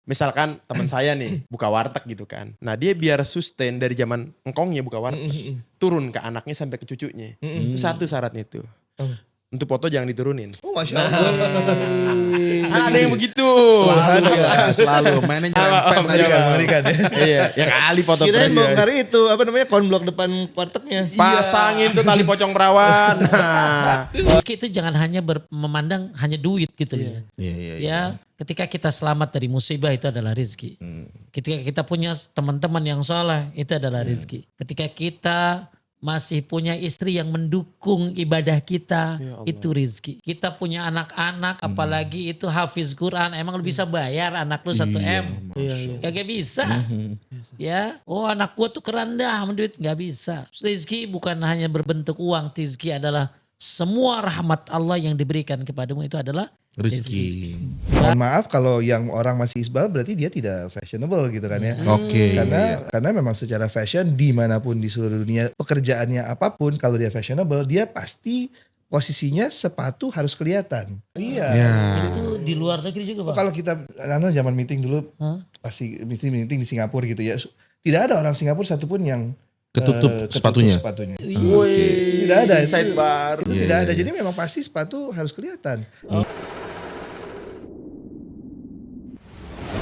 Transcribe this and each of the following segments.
Misalkan teman saya nih buka warteg gitu kan. Nah dia biar sustain dari zaman engkongnya buka warteg, turun ke anaknya sampai ke cucunya. Itu satu syaratnya itu. Oh. Untuk foto jangan diturunin. Oh, Masya Allah. Ada yang begitu. Selalu ya, selalu. Mainnya nyerempet aja. Mengerikan ya. Iya, ya kali foto Kirain presiden. bongkar itu, apa namanya, konblok depan wartegnya. Pasangin tuh tali pocong perawan. Nah, Rizki itu jangan hanya memandang hanya duit gitu ya. Iya. Ya, ketika kita selamat dari musibah itu adalah rezeki. Ketika kita punya teman-teman yang soleh itu adalah rezeki. Ketika kita masih punya istri yang mendukung ibadah kita, itu rezeki. Kita punya anak-anak, apalagi itu hafiz Quran, emang lu bisa bayar anak lu 1M? Kagak bisa. Ya, oh anak gua tuh kerendah, menduit nggak bisa. Rezeki bukan hanya berbentuk uang, rezeki adalah semua rahmat Allah yang diberikan kepadamu itu adalah Rizki. Mohon maaf kalau yang orang masih isbal berarti dia tidak fashionable gitu kan ya. Oke. Karena memang secara fashion dimanapun di seluruh dunia pekerjaannya apapun kalau dia fashionable dia pasti posisinya sepatu harus kelihatan. Iya. Ya. itu di luar negeri juga, Bang. Kalau kita zaman meeting dulu pasti meeting di Singapura gitu ya. Tidak ada orang Singapura satupun yang Ketutup sepatunya. woi, Tidak ada insight baru. Itu tidak ada. Jadi memang pasti sepatu harus kelihatan.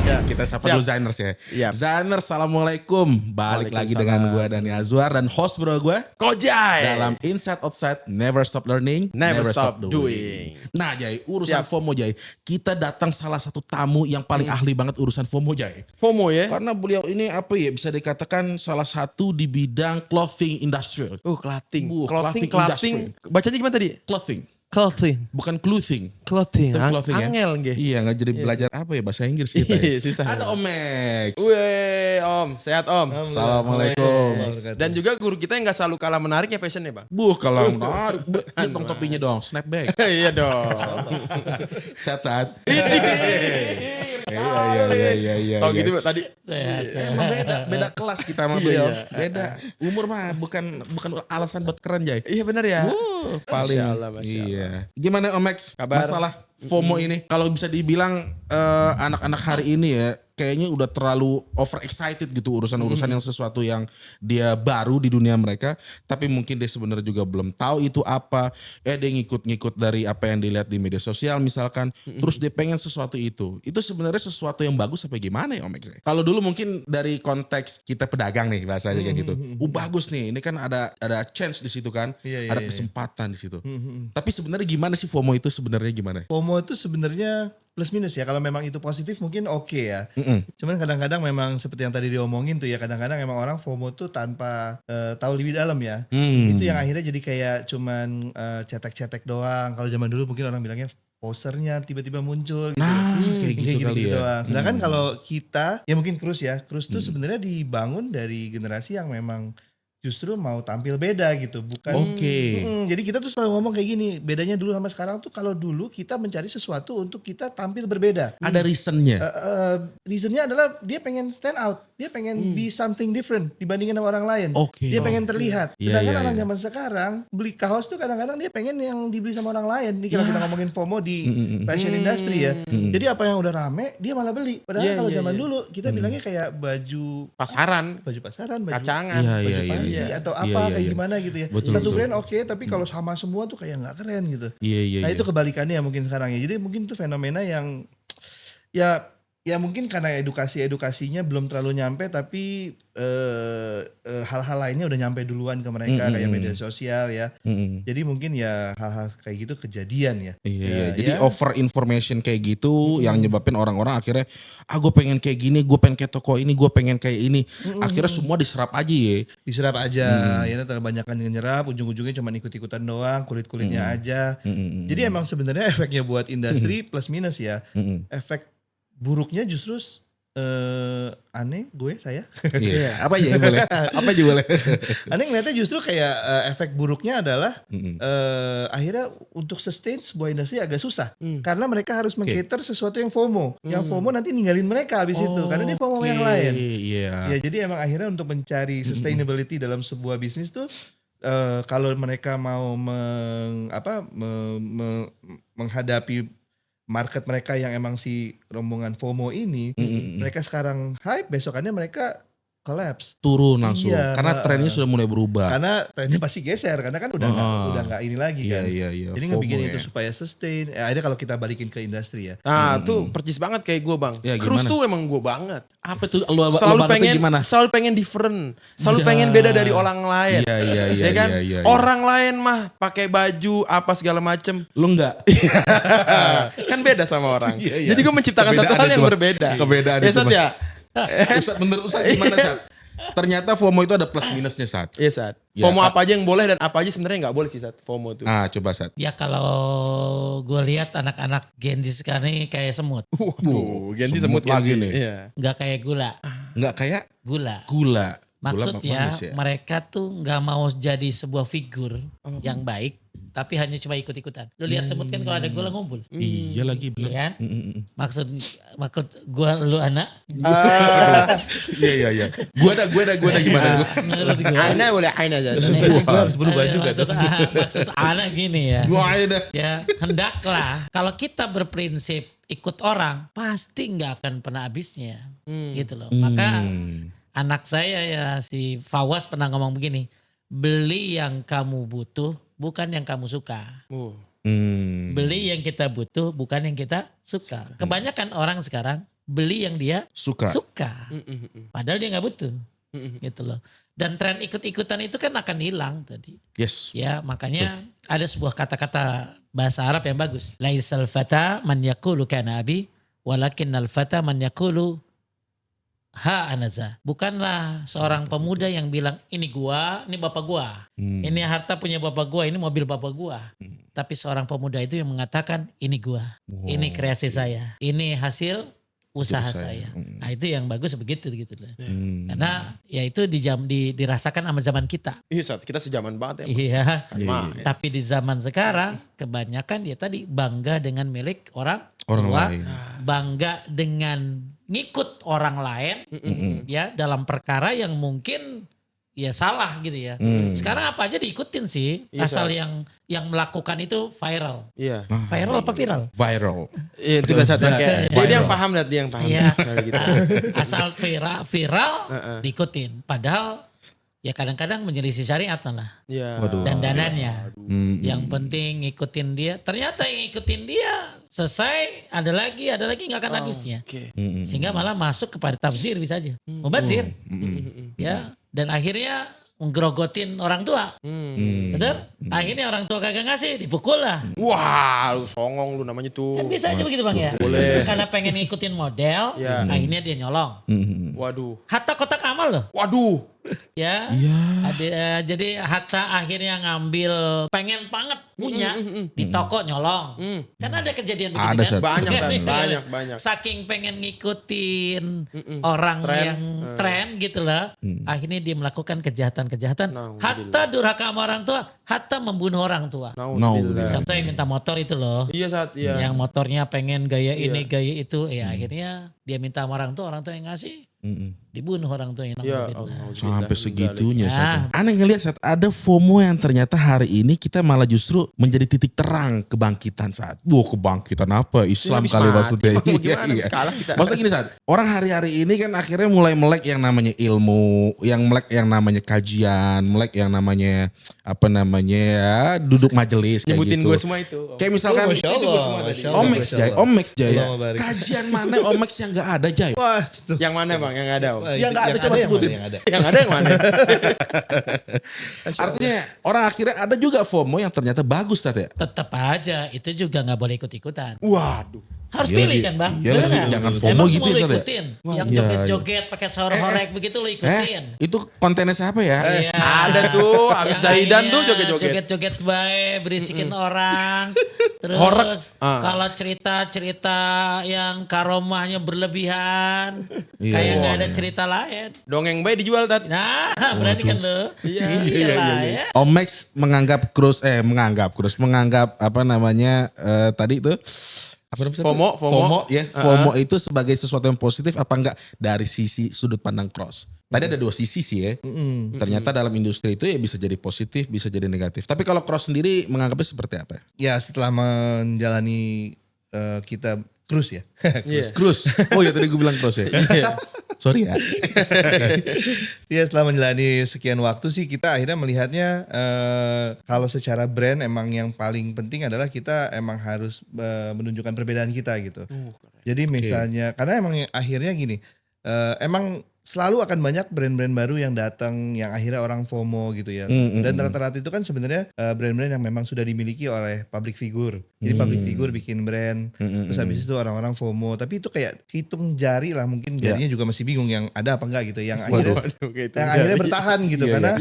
Ya, kita sapa dulu Zainers ya. Iya. Zainers, assalamualaikum. Balik lagi dengan gue Dani Azwar dan host bro gue Kojai. dalam Inside Outside Never Stop Learning, Never Stop Doing. Nah Jai, urusan Siap. FOMO Jai. Kita datang salah satu tamu yang paling ahli banget urusan FOMO Jai. FOMO ya. Karena beliau ini apa ya, bisa dikatakan salah satu di bidang clothing industry. Clothing. Clothing Clothing. Bacanya gimana tadi? Clothing, Clothing. bukan clothing. Clothing. Itu clothing ya. Angel nggih. Iya, nggak jadi belajar apa ya bahasa Inggris kita. Iya, Ya. susah. Ada Om Max. Weh, Om. Sehat, Om. Assalamualaikum. Dan juga guru kita yang gak selalu kalah menarik ya fashionnya, Bang. Kalau menarik, lihat dong topinya dong, snapback. Iya dong. Sehat-sehat. Iya. Tahu gitu tadi. Emang beda kelas kita sama beliau. Beda. Umur mah bukan alasan buat keren, Jay. Iya benar ya. Paling. Masya Allah, Masya Iya. Gimana Om Max? Kabar? Masalah FOMO ini. Kalau bisa dibilang anak-anak hari ini ya kayaknya udah terlalu over excited gitu urusan-urusan yang sesuatu yang dia baru di dunia mereka, tapi mungkin dia sebenarnya juga belum tahu itu apa. Dia ngikut-ngikut dari apa yang dilihat di media sosial misalkan, terus dia pengen sesuatu itu. Itu sebenarnya sesuatu yang bagus apa gimana ya Om Max? Kalau dulu mungkin dari konteks kita pedagang nih bahasanya kayak gitu. Bagus nih, ini kan ada chance di situ kan, ada kesempatan di situ. Tapi sebenarnya gimana sih FOMO itu sebenarnya gimana? FOMO itu sebenarnya plus minus ya. Kalau memang itu positif mungkin oke ya. Cuman kadang-kadang memang seperti yang tadi diomongin tuh ya, kadang-kadang memang orang FOMO tuh tanpa tahu lebih dalam ya. Itu yang akhirnya jadi kayak cuman cetek-cetek doang. Kalau zaman dulu mungkin orang bilangnya posernya tiba-tiba muncul gitu. Nah, kayak gitu kali ya. Doang. Sedangkan kalau kita ya mungkin Krus tuh sebenarnya dibangun dari generasi yang memang justru mau tampil beda gitu, bukan. Oke. Jadi kita tuh selalu ngomong kayak gini, bedanya dulu sama sekarang tuh kalau dulu kita mencari sesuatu untuk kita tampil berbeda. Ada reasonnya. Reasonnya adalah dia pengen stand out, dia pengen be something different dibandingin sama orang lain. Oke. Dia pengen terlihat. Iya, Sedangkan iya, orang iya. zaman sekarang beli kaos tuh kadang-kadang dia pengen yang dibeli sama orang lain. Nih kalau kita ngomongin FOMO di fashion industry ya. Jadi apa yang udah rame dia malah beli. Padahal kalau zaman dulu kita bilangnya kayak baju Pasaran. pasaran, baju Kacangan. Iya, baju panti atau apa kayak gimana gitu ya. Betul, Satu betul. brand oke, tapi kalau sama semua tuh kayak nggak keren gitu. Iya. Nah itu kebalikannya mungkin sekarang ya. Jadi mungkin itu fenomena yang ya mungkin karena edukasinya belum terlalu nyampe, tapi hal-hal lainnya udah nyampe duluan ke mereka kayak media sosial ya. Jadi mungkin ya hal-hal kayak gitu kejadian ya. Iya. Jadi over information kayak gitu yang nyebabin orang-orang akhirnya gue pengen kayak gini, gue pengen kayak toko ini, gue pengen kayak ini. Akhirnya semua diserap aja ya. Diserap aja, ya kebanyakan nyerap, ujung-ujungnya cuma ikut-ikutan doang, kulit-kulitnya aja. Jadi emang sebenarnya efeknya buat industri plus minus ya. Efek buruknya justru aneh saya. Iya. Apa aja boleh? Apa aja boleh? Aneh ngeliatnya justru kayak efek buruknya adalah akhirnya untuk sustain sebuah industri agak susah. Karena mereka harus meng-cater sesuatu yang FOMO. Yang FOMO nanti ninggalin mereka habis itu. Karena dia FOMO yang lain. Iya. Ya jadi emang akhirnya untuk mencari sustainability dalam sebuah bisnis tuh kalau mereka mau menghadapi market mereka yang emang si rombongan FOMO ini, mereka sekarang hype, besokannya mereka collapse. Turun langsung. Iya, Karena trennya sudah mulai berubah. Karena trennya pasti geser, karena kan udah nggak ini lagi Iya, kan. iya. Jadi FOMO ngebikin ya. itu supaya sustain. Akhirnya kalau kita balikin ke industri ya. Nah tuh percis banget kayak gue bang. Ya, Cruise gimana? tuh emang gue banget. Apa tuh lu Selalu bangetnya pengen, gimana? selalu pengen different, selalu Ya. pengen beda dari orang lain. Iya, iya, iya, Ya kan? iya, iya. Orang lain mah pakai baju apa segala macem, Lu enggak? kan beda sama orang. Iya, iya. Jadi gue menciptakan satu Kebedaannya hal yang cuma- berbeda. kebedaannya Ya Sat cuma- ya. Ustaz, menurut Ustaz gimana, Sat? Ternyata FOMO itu ada plus minusnya, Sat. Iya Sat. Ya, FOMO Kak. apa aja yang boleh dan apa aja sebenarnya nggak boleh sih Sat. FOMO tuh. Ah, coba, Sat. Ya kalau gue lihat anak-anak Gen Z sekarang ini kayak semut. Waduh, Gen Z semut semut lagi Gen Z. nih. Iya. Nggak kayak gula. Enggak kayak Gula. gula. Maksudnya Gula manis ya? mereka tuh nggak mau jadi sebuah figur yang baik. Tapi hanya cuma ikut-ikutan. Lu lihat semut kan kalau ada gula ngumpul. Iya lagi Iya bener. kan? Maksud gua lu anak. Iya, iya. Gua ada gimana? Menurut gua. Ana boleh Aina aja. Gue harus berubah juga Maksud, tuh. maksud anak gini ya. Gua ada. Ya hendaklah kalau kita berprinsip ikut orang pasti nggak akan pernah habisnya gitu loh. Maka anak saya ya si Fawas pernah ngomong begini, beli yang kamu butuh bukan yang kamu suka. Beli yang kita butuh bukan yang kita suka. Kebanyakan orang sekarang beli yang dia Suka. padahal dia nggak butuh gitu loh. Dan tren ikut-ikutan itu kan akan hilang tadi. Yes. Ya makanya ada sebuah kata-kata bahasa Arab yang bagus. Laisal fata man yaqulu kana abi walakinnal fata man yaqulu ha anaza. Bukanlah seorang pemuda yang bilang ini gua, ini bapak gua. Ini harta punya bapak gua, ini mobil bapak gua. Tapi seorang pemuda itu yang mengatakan ini gua. Ini kreasi saya. Ini hasil usaha saya. Nah itu yang bagus begitu gitu loh. Karena ya itu dirasakan sama zaman kita. Iya Sat, kita sejaman banget ya. Iya. Mah. Tapi di zaman sekarang kebanyakan dia tadi bangga dengan milik orang tua, lain. bangga dengan ngikut orang lain ya dalam perkara yang mungkin ya salah gitu ya. Sekarang apa aja diikutin sih, Iya, asal yang melakukan itu viral. Iya. Viral apa viral? Viral. Iya itu Sat kayak dia yang paham lihat dia yang paham. Iya. Kayak gitu. Asal viral diikutin. Padahal ya kadang-kadang menyelisih syariat malah. Iya. Waduh. Dan danannya. Hmm. Yang penting ngikutin dia. Ternyata yang ngikutin dia selesai ada lagi nggak akan habisnya. Oke. Sehingga malah masuk kepada tafsir bisa aja. Mubazir. Ya. Dan akhirnya menggerogotin orang tua. Betul? Akhirnya orang tua kagak ngasih, dipukul lah. Wah, lu songong lu namanya tuh. Kan bisa aja begitu Bang ya. Boleh. Karena pengen ngikutin model, Ya. akhirnya dia nyolong. Waduh. Hatta kotak amal loh. Waduh. Ya. Jadi Hatta akhirnya ngambil pengen banget punya di toko nyolong. Kan ada kejadian begini Ada, kan? Sat. Banyak kan? Iya. Banyak. Saking pengen ngikutin orang Tren. yang tren gitu lah. Akhirnya dia melakukan kejahatan-kejahatan. Nauzubillah. Hatta durhaka sama orang tua, hatta membunuh orang tua. Nauzubillah. Contohnya minta motor itu loh. Iya Sat, iya. Yang motornya pengen gaya ini, Iya. gaya itu. Ya akhirnya dia minta sama orang tua yang ngasih. Dibunuh orang tua yang Ya nauzubillah. Sampai segitunya, Ya. Sat. Aneh ngelihat, Sat, ada FOMO yang ternyata hari ini kita malah justru menjadi titik terang kebangkitan, Sat. Wah, kebangkitan apa? Islam habis kali mati. maksudnya. Mau gimana sekarang kita? Maksudnya gini, Sat. Orang hari-hari ini kan akhirnya mulai melek yang namanya ilmu, yang melek yang namanya kajian, melek yang namanya apa namanya ya, duduk majelis kayak Nyebutin gitu. gue semua itu. Kayak misalkan Oh, Masya Allah, Masya Allah, Omex Masya Jay, Allah. Omex Jay. Allahumma barik. Kajian mana Omex yang gak ada, Jay? Wah, tuh. Yang mana Bang? Yang nggak ada. Bang? Yang nggak ada, coba yang sebutin. mana yang ada. Yang ada yang mana? Artinya orang akhirnya ada juga FOMO yang ternyata bagus, Tat, ya? Tetap aja itu juga nggak boleh ikut-ikutan. Waduh. Harus Iya pilih lagi. kan Bang? Iya Bener lagi. nggak? Jangan FOMO Emang gitu semua ya, lo Tat, ya? ikutin. Yang Iya, joget-joget pakai horek begitu lo ikutin. Itu kontennya siapa ya? Iya. Ada tuh Habib Yang Zahidan akhirnya tuh joget-joget. Joget-joget baik, berisikin orang. Terus Horek. kalau cerita-cerita yang karomahnya berlebihan. Iya. Kayak nggak ada cerita lain. Dongeng bayi dijual Tat. Nah, berani kan lo? Iya. Iyalah ya. Omex menganggap menganggap apa namanya tadi itu apa namanya? FOMO. Ya. FOMO itu sebagai sesuatu yang positif apa enggak dari sisi sudut pandang Cross. Tadi ada dua sisi sih ya. Ternyata dalam industri itu ya bisa jadi positif, bisa jadi negatif. Tapi kalau Cross sendiri menganggapnya seperti apa? Ya setelah menjalani kita cruise ya. Iya. Cruise. Oh ya tadi gue bilang cruise ya. Sorry ya. Ya setelah menjalani sekian waktu sih kita akhirnya melihatnya kalau secara brand emang yang paling penting adalah kita emang harus menunjukkan perbedaan kita gitu. Jadi misalnya karena emang akhirnya gini, emang selalu akan banyak brand-brand baru yang datang yang akhirnya orang FOMO gitu ya. Dan rata-rata itu kan sebenarnya brand-brand yang memang sudah dimiliki oleh public figure. Jadi public figure bikin brand, terus habis itu orang-orang FOMO. Tapi itu kayak hitung jari lah, mungkin jarinya juga masih bingung yang ada apa enggak gitu. Yang akhirnya bertahan gitu karena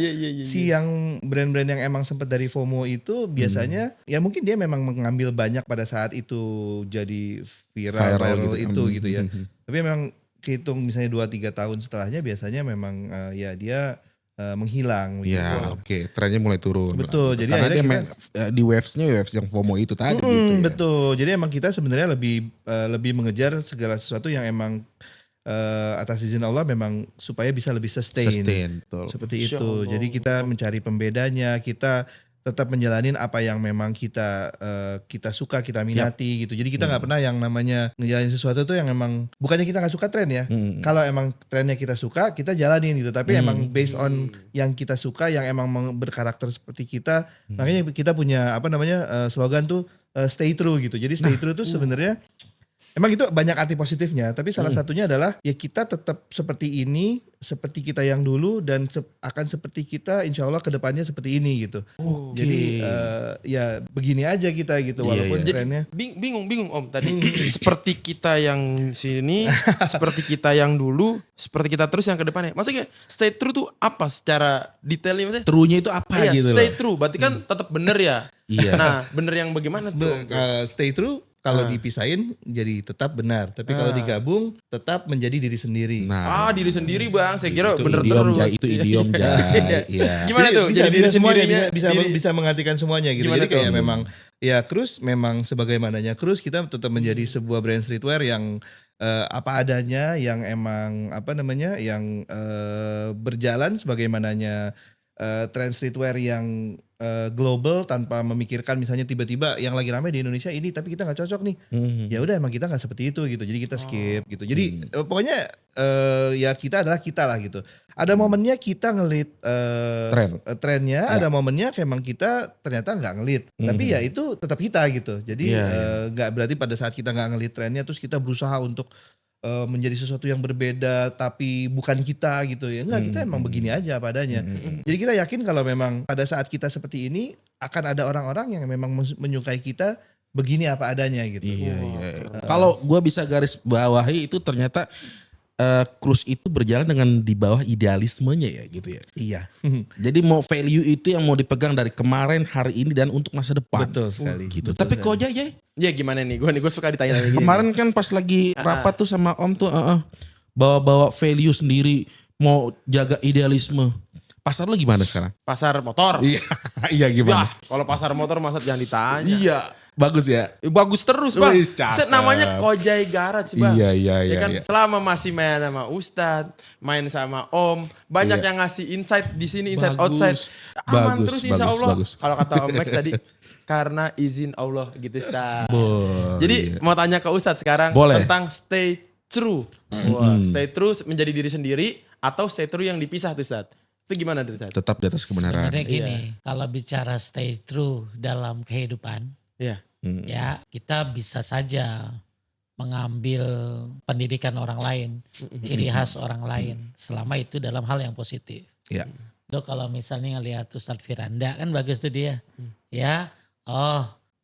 si yang brand-brand yang emang sempat dari FOMO itu biasanya ya mungkin dia memang mengambil banyak pada saat itu jadi viral itu gitu ya. Tapi memang hitung misalnya 2-3 tahun setelahnya biasanya memang ya dia menghilang gitu. Ya oke, trennya mulai turun. Betul, berarti. jadi karena dia akhirnya di waves yang FOMO itu tadi gitu ya. Betul, jadi emang kita sebenarnya lebih mengejar segala sesuatu yang emang atas izin Allah memang supaya bisa lebih sustain betul. seperti itu. Jadi kita mencari pembedanya, kita tetap menjalanin apa yang memang kita suka, kita minati gitu. Jadi kita nggak pernah yang namanya ngejalanin sesuatu tuh yang emang bukannya kita nggak suka tren ya. Kalau emang trennya kita suka, kita jalanin gitu. Tapi emang based on yang kita suka, yang emang berkarakter seperti kita, makanya kita punya slogan tuh stay true gitu. Jadi stay true tuh sebenarnya emang itu banyak arti positifnya, tapi salah satunya adalah ya kita tetap seperti ini, seperti kita yang dulu dan akan seperti kita insya Allah kedepannya seperti ini gitu. Jadi ya begini aja kita gitu walaupun trennya. Bingung Om tadi seperti kita yang sini, seperti kita yang dulu, seperti kita terus yang ke depannya. Maksudnya stay true tuh apa secara detailnya maksudnya? True-nya itu apa gitu stay loh. true, berarti kan tetap bener ya. Iya. Nah, bener yang bagaimana tuh? Stay true kalau dipisahin jadi tetap benar, tapi kalau digabung tetap menjadi diri sendiri. Nah, diri sendiri Bang, saya kira itu bener idiom, terus. Jai. Itu idiom Jai. Iya. Gimana tuh? Bisa, Jadi diri semuanya, sendirinya bisa mengartikan semuanya gitu. Gimana Jadi kayak tuh? memang ya Cruise memang sebagaimananya Cruise, kita tetap menjadi sebuah brand streetwear yang apa adanya, yang emang yang berjalan sebagaimananya tren streetwear yang global tanpa memikirkan misalnya tiba-tiba yang lagi ramai di Indonesia ini tapi kita nggak cocok nih. Ya udah emang kita nggak seperti itu gitu. Jadi kita skip gitu. Jadi pokoknya ya kita adalah kita lah gitu. Ada momennya kita ngelit trennya, ada momennya emang kita ternyata nggak ngelit. Tapi ya itu tetap kita gitu. Jadi nggak berarti pada saat kita nggak ngelit trennya terus kita berusaha untuk menjadi sesuatu yang berbeda tapi bukan kita gitu ya. Enggak, kita emang begini aja apa adanya. Jadi kita yakin kalau memang pada saat kita seperti ini akan ada orang-orang yang memang menyukai kita begini apa adanya gitu. Iya. Kalau gue bisa garis bawahi itu ternyata Cruise itu berjalan dengan di bawah idealismenya ya gitu ya. Iya. Jadi mau value itu yang mau dipegang dari kemarin, hari ini dan untuk masa depan. Betul sekali. Gitu. Betul Tapi sekali. kok Jai? Ya gimana nih? Gue suka ditanya gini. Kemarin kan pas lagi rapat tuh sama Om tuh bawa-bawa value sendiri, mau jaga idealisme. Pasar lo gimana sekarang? Pasar motor. Iya gimana? Yah, kalau pasar motor masa jangan ditanya. Iya, bagus ya. Bagus terus Bang. Wih, cakep. Namanya Kojai Garage Bang. Iya. kan selama masih main sama Ustadz, main sama Om, banyak yang ngasih insight di sini, insight Bagus. outside. Aman Bagus, terus insya bagus, Allah. bagus. Kalau kata Om Max tadi, karena izin Allah gitu Ustadz. iya. Jadi mau tanya ke Ustadz sekarang Boleh. tentang stay true. Wah, stay true menjadi diri sendiri atau stay true yang dipisah tuh Ustadz. Itu gimana tuh Ustadz? Tetap di atas kebenaran. Sebenarnya gini, kalau bicara stay true dalam kehidupan, Iya. ya kita bisa saja mengambil pendidikan orang lain, ciri khas orang lain, selama itu dalam hal yang positif. Iya. Dok kalau misalnya ngelihat Ustadz Firanda kan bagus tuh dia, ya,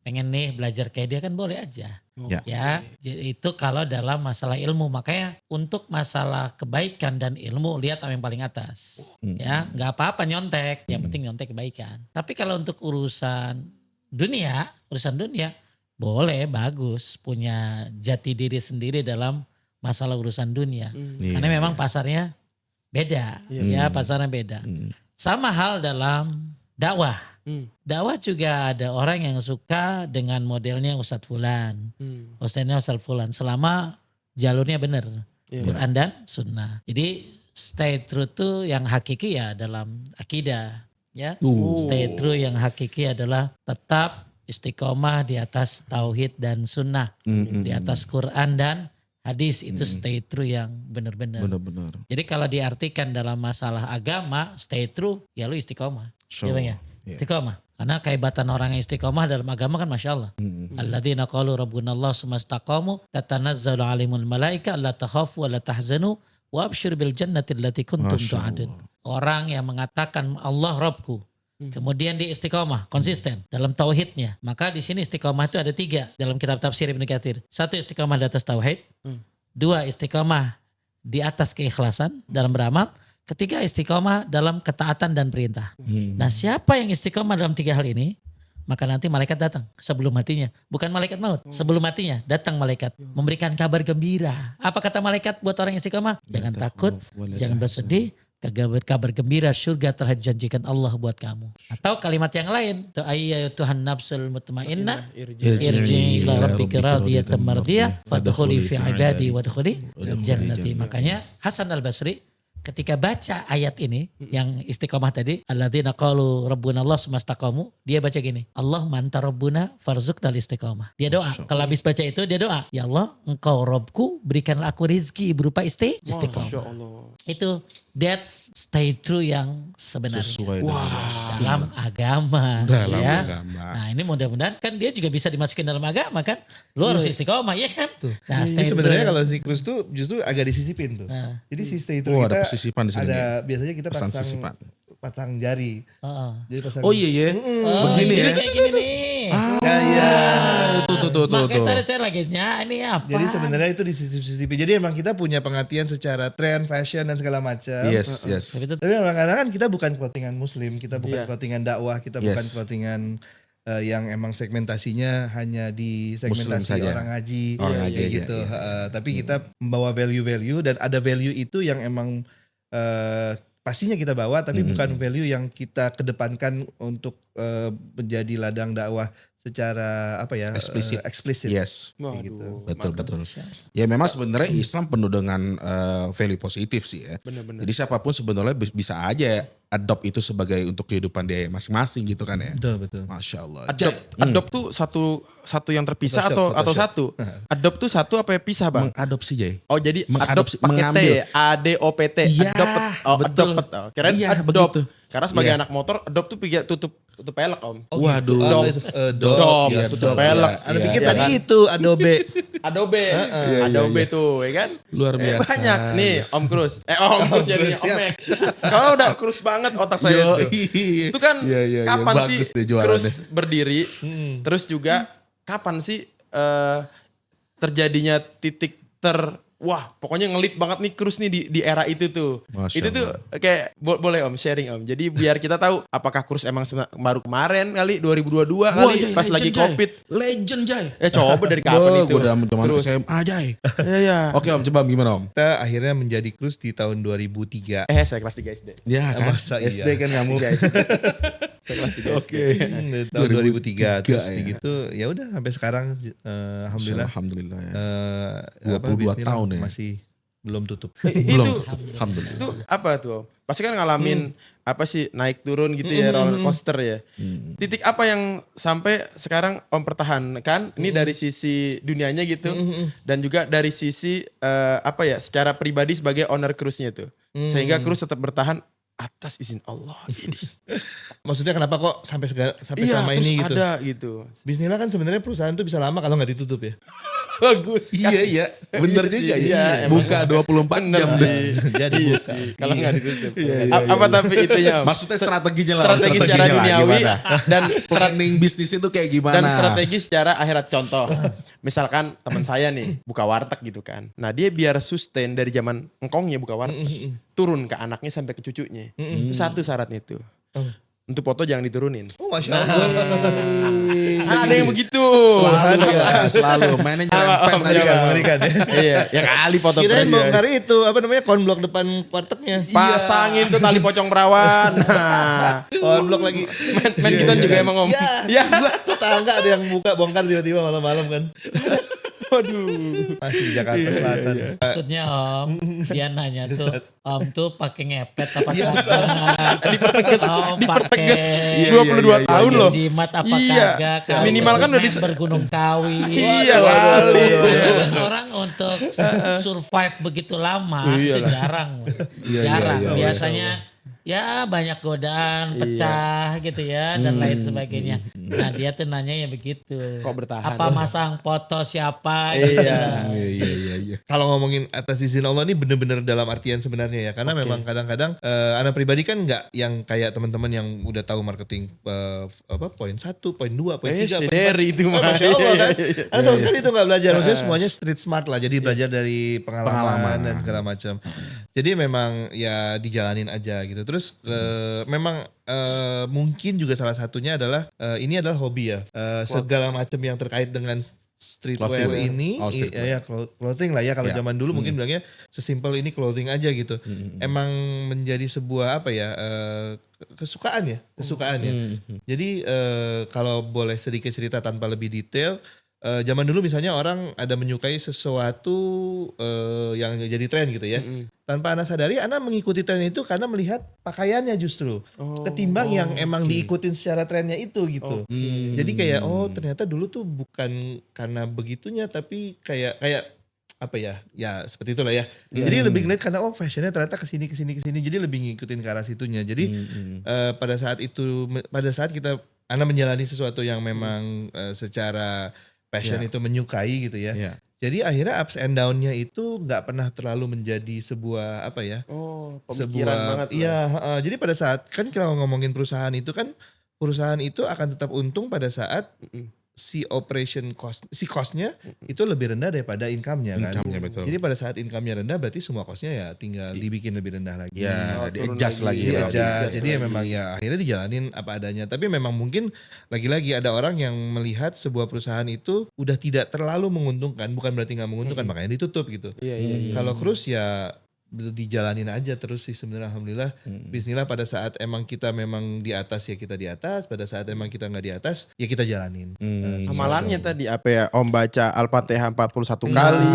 pengen nih belajar kayak dia kan boleh aja. Ya, jadi itu kalau dalam masalah ilmu, makanya untuk masalah kebaikan dan ilmu lihat apa yang paling atas. Ya, nggak apa-apa nyontek, yang penting nyontek kebaikan. Tapi kalau untuk urusan dunia boleh bagus punya jati diri sendiri dalam masalah urusan dunia. Karena memang pasarnya beda, ya pasarnya beda. Sama hal dalam dakwah. Dakwah juga ada orang yang suka dengan modelnya Ustadz Fulan. Ustadznya Ustadz Fulan selama jalurnya benar. Quran dan sunnah. Jadi stay true tuh yang hakiki ya dalam akidah. Ya. Stay true yang hakiki adalah tetap istiqomah di atas tauhid dan sunnah, di atas Quran dan hadis, itu stay true yang benar-benar. Benar-benar. Jadi kalau diartikan dalam masalah agama, stay true, ya lu istiqomah. So, Ya Bang ya? Istiqomah. Karena kehebatan orang yang istiqomah dalam agama kan Masya Allah. Alladzina qalu rabbunallah sumastaqamu tatanazzalu alimul malaika alla takhafu wa la tahzanu wa abshir bil jannati allati kuntum tu'adun. Orang yang mengatakan Allah Rabbku, kemudian dia istiqomah, konsisten dalam tauhidnya. Maka di sini istiqomah itu ada 3 dalam kitab tafsir Ibnu Katsir. 1 istiqomah di atas tauhid. 2 istiqomah di atas keikhlasan dalam beramal. 3 istiqomah dalam ketaatan dan perintah. Nah, siapa yang istiqomah dalam 3 hal ini, maka nanti malaikat datang sebelum matinya. Bukan malaikat maut, sebelum matinya datang malaikat memberikan kabar gembira. Apa kata malaikat buat orang istiqomah? Jangan takut, jangan bersedih. Kabar gembira surga telah dijanjikan Allah buat kamu. Atau kalimat yang lain, ya Tuhan nafsul mutmainnah irji ila rabbika radiyatan mardiyah fadkhuli fi ibadi wadkhuli jannati. Makanya Hasan Al-Basri ketika baca ayat ini yang istiqomah tadi, alladzina qalu rabbunallah sumastaqamu, dia baca gini, Allahumma anta rabbuna farzuqnal istiqomah. Dia doa. Kalau habis baca itu dia doa, ya Allah, engkau Rabbku, berikanlah aku rizki berupa istiqomah. Itu that's stay true yang sebenarnya Sesuai dalam agama. Dalam ya. agama. Nah, ini mudah-mudahan kan dia juga bisa dimasukin dalam agama kan. Lu harus istiqomah ya kan. Nah, Jadi stay sebenarnya true. kalau si Cruz tuh justru agak disisipin tuh. Nah. Jadi si stay true Oh, ada kita pesisipan di sini. ada biasanya kita Pesan sisipan. pasang jari. Heeh. Jadi pasang. Oh iya ya. Begini ini ya. kayak gini nih. iya. Tuh. Makanya tadi saya lagi ini apa? Jadi sebenarnya itu disisipin. Jadi emang kita punya pengertian secara tren, fashion dan segala macam. Yes. Tapi itu Tapi kadang-kadang kan kita bukan clothingan muslim, kita bukan clothingan dakwah, kita bukan Yes. clothingan yang emang segmentasinya hanya di Muslim segmentasi saja. orang ngaji, Orang ngaji kayak aja, gitu. iya. Tapi kita membawa value-value dan ada value itu yang emang pastinya kita bawa, tapi bukan value yang kita kedepankan untuk menjadi ladang dakwah secara apa ya eksplisit. Yes. Kayak gitu. Betul. Ya memang sebenarnya Islam penuh dengan value positif sih ya. Bener-bener. Jadi siapapun sebenarnya bisa aja adopt itu sebagai untuk kehidupan dia masing-masing gitu kan ya. Betul. Masya Allah. Adopt tuh satu yang terpisah atau satu? Adopt tuh satu apa ya pisah bang? Mengadopsi Jay. Oh jadi Mengadopsi, adopt pakai T, mengambil. ADOPT. Iya, Adopt. Kirain Iya, adopt. begitu. Karena sebagai Iya. anak motor, adopt tuh tutup pelek om. Waduh. Dom. Dom, Iya, tutup betul. pelek. Ada Iya, pikir iya tadi kan? itu Adobe. Adobe, Adobe tuh, ya kan? Luar biasa. Banyak nih Om Cruz. Om Cruz jadinya Om Max. Kalau udah Cruz banget otak saya tuh. Itu kan Iya, kapan sih bagus deh jualannya. Cruz berdiri? Terus juga kapan sih terjadinya titik wah pokoknya ngelit banget nih Cruz nih di era itu tuh. Masya Itu tuh kayak boleh Om sharing Om. Jadi biar kita tahu apakah Cruz emang baru kemarin kali 2022 kali Jay, pas legend, lagi Jay. Covid. Legend Jay. Coba dari kapan itu? Gue udah teman Cruz. SMA Jay. Iya. Oke Om, coba gimana Om? Kita akhirnya menjadi Cruz di tahun 2003. Saya kelas 3 SD. Ya kan, Masa iya? SD kan kamu. Guys. Saya kelas 3 SD. Di tahun 2003 terus ya. gitu ya udah sampai sekarang alhamdulillah Alhamdulillah ya. 22 bismillah, tahun ya. masih belum tutup. Belum. Itu Alhamdulillah. itu apa tuh Om? Pasti kan ngalamin apa sih naik turun gitu ya roller coaster ya. Titik apa yang sampai sekarang Om pertahankan? Ini dari sisi dunianya gitu dan juga dari sisi apa ya secara pribadi sebagai owner cruise-nya tuh. Sehingga cruise tetap bertahan atas izin Allah. Maksudnya kenapa kok sampai Iya, selama terus ini gitu? ada gitu. Bismillah kan sebenarnya perusahaan tuh bisa lama kalau nggak ditutup ya. Bagus. Iya. Bener juga Iya, ya. Buka 24 jam Bener deh. sih. Jadi Iya buka. sih. Kalau nggak ditutup. Iya, Apa tapi itunya Om? Maksudnya strateginya lah. Strategi secara strateginya lah, duniawi gimana? dan Planning bisnis itu kayak gimana? dan strategi secara akhirat. Contoh, misalkan teman saya nih buka warteg gitu kan. Nah dia biar sustain dari zaman engkongnya buka warteg, turun ke anaknya sampai ke cucunya. Itu satu syaratnya itu. Untuk foto jangan diturunin. Oh masya Allah. Ada yang begitu. Selalu. Manajer Om, Mengerikan ya. Iya, ya kali foto Kirain presiden. bongkar itu apa namanya konblok depan wartegnya. Pasangin tuh tali pocong perawan. Nah, Konblok lagi. main kita juga emang Om. Ya. Ya. Tetangga ada yang buka bongkar tiba-tiba malam-malam kan. Waduh. Masih di Jakarta Selatan. Maksudnya Om, dia nanya tuh, Om tuh pakai ngepet apa Iya, kagak? Om pakai Iya, 22 tahun loh. jimat apa Iya. kagak? Kalau Minimal kan udah di member Gunung Kawi. Iya kali. Dan orang untuk survive begitu lama itu jarang. Jarang. Biasanya ya banyak godaan, pecah gitu ya dan lain sebagainya. Nah dia tuh nanya ya begitu. Kok bertahan? Apa masang foto siapa gitu. Iya. Kalau ngomongin atas izin Allah ini bener-bener dalam artian sebenarnya ya. Karena memang kadang-kadang anak pribadi kan nggak yang kayak teman-teman yang udah tahu marketing poin 1, poin 2, poin 3. Si Derry itu mah. Masya Allah kan. Iya. Karena sama sekali itu nggak belajar. Maksudnya semuanya street smart lah. Jadi belajar dari pengalaman dan segala macam. Jadi memang ya dijalanin aja gitu. Terus memang mungkin juga salah satunya adalah ini adalah hobi ya. Segala macam yang terkait dengan streetwear Clothing. ini, Streetwear. ya clothing lah ya. Kalau Ya. zaman dulu mungkin bilangnya sesimpel ini clothing aja gitu. Emang menjadi sebuah apa ya kesukaan ya. Jadi kalau boleh sedikit cerita tanpa lebih detail. Zaman dulu misalnya orang ada menyukai sesuatu yang jadi tren gitu ya. Tanpa Ana sadari Ana mengikuti tren itu karena melihat pakaiannya justru. Ketimbang yang emang diikutin secara trennya itu gitu. Jadi kayak ternyata dulu tuh bukan karena begitunya tapi kayak apa ya seperti itulah ya. Jadi lebih ngeliat karena fashionnya ternyata kesini. Jadi lebih ngikutin ke arah situnya. Jadi pada saat kita Ana menjalani sesuatu yang memang secara passion itu menyukai gitu ya. Iya. Jadi akhirnya ups and down-nya itu nggak pernah terlalu menjadi sebuah apa ya? Pemikiran banget. Iya, jadi pada saat kan kalau ngomongin perusahaan itu kan perusahaan itu akan tetap untung pada saat si operation cost, si cost-nya itu lebih rendah daripada income-nya kan. Income-nya, betul. Jadi pada saat income-nya rendah berarti semua cost-nya ya tinggal dibikin lebih rendah lagi. Ya, turun di-adjust lagi. lagi. Iya, jadi memang ya akhirnya dijalanin apa adanya. Tapi memang mungkin lagi-lagi ada orang yang melihat sebuah perusahaan itu udah tidak terlalu menguntungkan, bukan berarti nggak menguntungkan, makanya ditutup gitu. Iya. Kalau cruise ya dijalanin aja terus sih sebenarnya alhamdulillah. Bismillah pada saat emang kita memang di atas ya kita di atas, pada saat emang kita nggak di atas ya kita jalanin. Amalannya tadi apa ya? Om baca Al-Fatihah 41 kali.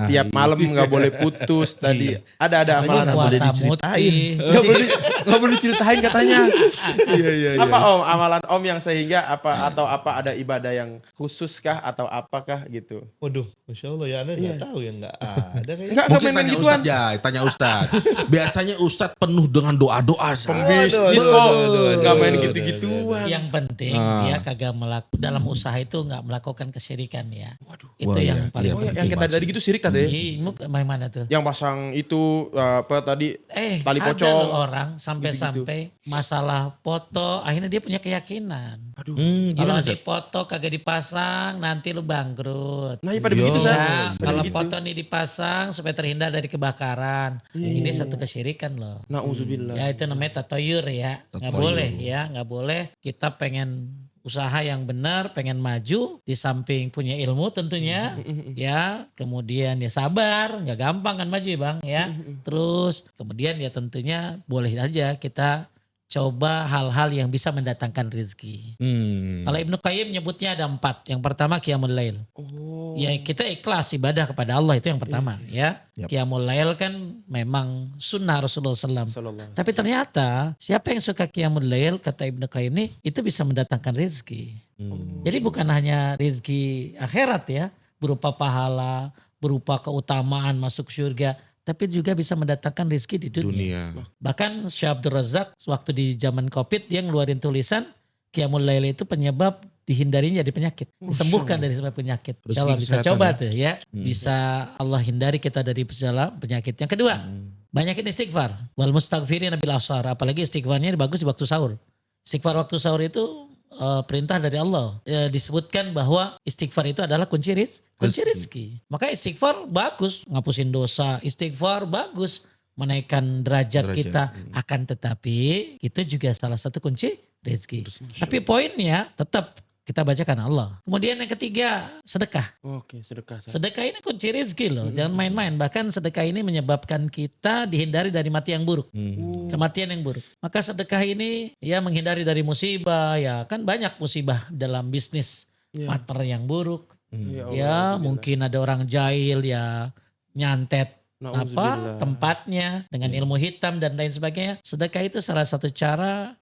Tiap malam nggak boleh putus tadi. Ada amalan. nggak boleh Puasa diceritain. mutih. Nggak boleh diceritain katanya. Iya. Apa Om amalan Om yang sehingga atau apa ada ibadah yang khusus kah atau apakah gitu? Waduh, Masya Allah ya Anda nggak tahu ya nggak ada kayaknya. Enggak Mungkin main-main tanya gituan. Ustadz ya, tanya Ustadz. Biasanya Ustadz penuh dengan doa-doa. Bisnis kok nggak main gitu-gituan. Yang penting dia kagak dalam usaha itu nggak melakukan kesyirikan ya. Itu Wah, yang iya, paling iya, penting. Yang kita tadi gitu sirik tadi. Ih, mana tuh? Yang pasang itu apa tadi? Tali ada pocong. loh orang sampai masalah foto akhirnya dia punya keyakinan. Aduh. Kalau Gimana dipoto kagak dipasang nanti lu bangkrut. Nah, pada begitu Ya, San. Pada kalau begitu. foto nih dipasang supaya terhindar dari kebakaran. Ini satu kesyirikan loh. Nauzubillah. Ya itu namanya tatoyur ya. Nggak boleh ya, nggak boleh. Kita pengen usaha yang benar, pengen maju di samping punya ilmu tentunya ya, kemudian ya sabar, nggak gampang kan maju ya Bang ya. Terus kemudian ya tentunya boleh aja kita coba hal-hal yang bisa mendatangkan rezeki. Kalau Ibnu Qayyim nyebutnya ada 4. Yang pertama Qiyamul Lail. Ya kita ikhlas ibadah kepada Allah itu yang pertama ya. Qiyamul Lail kan memang sunnah Rasulullah SAW. Tapi ternyata siapa yang suka Qiyamul Lail kata Ibnu Qayyim nih itu bisa mendatangkan rezeki. Jadi bukan hanya rezeki akhirat ya, berupa pahala, berupa keutamaan masuk surga, tapi juga bisa mendatangkan rezeki di dunia. Bahkan Syekh Abdul Razak waktu di zaman Covid dia ngeluarin tulisan Qiyamul Lail itu penyebab dihindarinya dari penyakit, disembuhkan dari semua penyakit. Coba bisa coba tuh ya. Bisa Allah hindari kita dari segala penyakit. Yang kedua, banyakin istighfar. Wal mustaghfirin bil ashar, apalagi istighfarnya bagus di waktu sahur. Istighfar waktu sahur itu perintah dari Allah. Disebutkan bahwa istighfar itu adalah kunci rezeki. Maka istighfar bagus, ngapusin dosa. Istighfar bagus, menaikkan derajat kita. Akan tetapi itu juga salah satu kunci rezeki. Tapi poinnya tetap kita bacakan Allah. Kemudian yang ketiga, sedekah. Oke, sedekah. Sedekah ini kunci rezeki loh. Jangan main-main. Bahkan sedekah ini menyebabkan kita dihindari dari mati yang buruk. Kematian yang buruk. Maka sedekah ini ya menghindari dari musibah. Ya kan banyak musibah dalam bisnis. Partner yang buruk. Ya Allah, Ya nauzubillah. mungkin ada orang jahil ya nyantet Nauzubillah. tempatnya dengan ilmu hitam dan lain sebagainya. Sedekah itu salah satu cara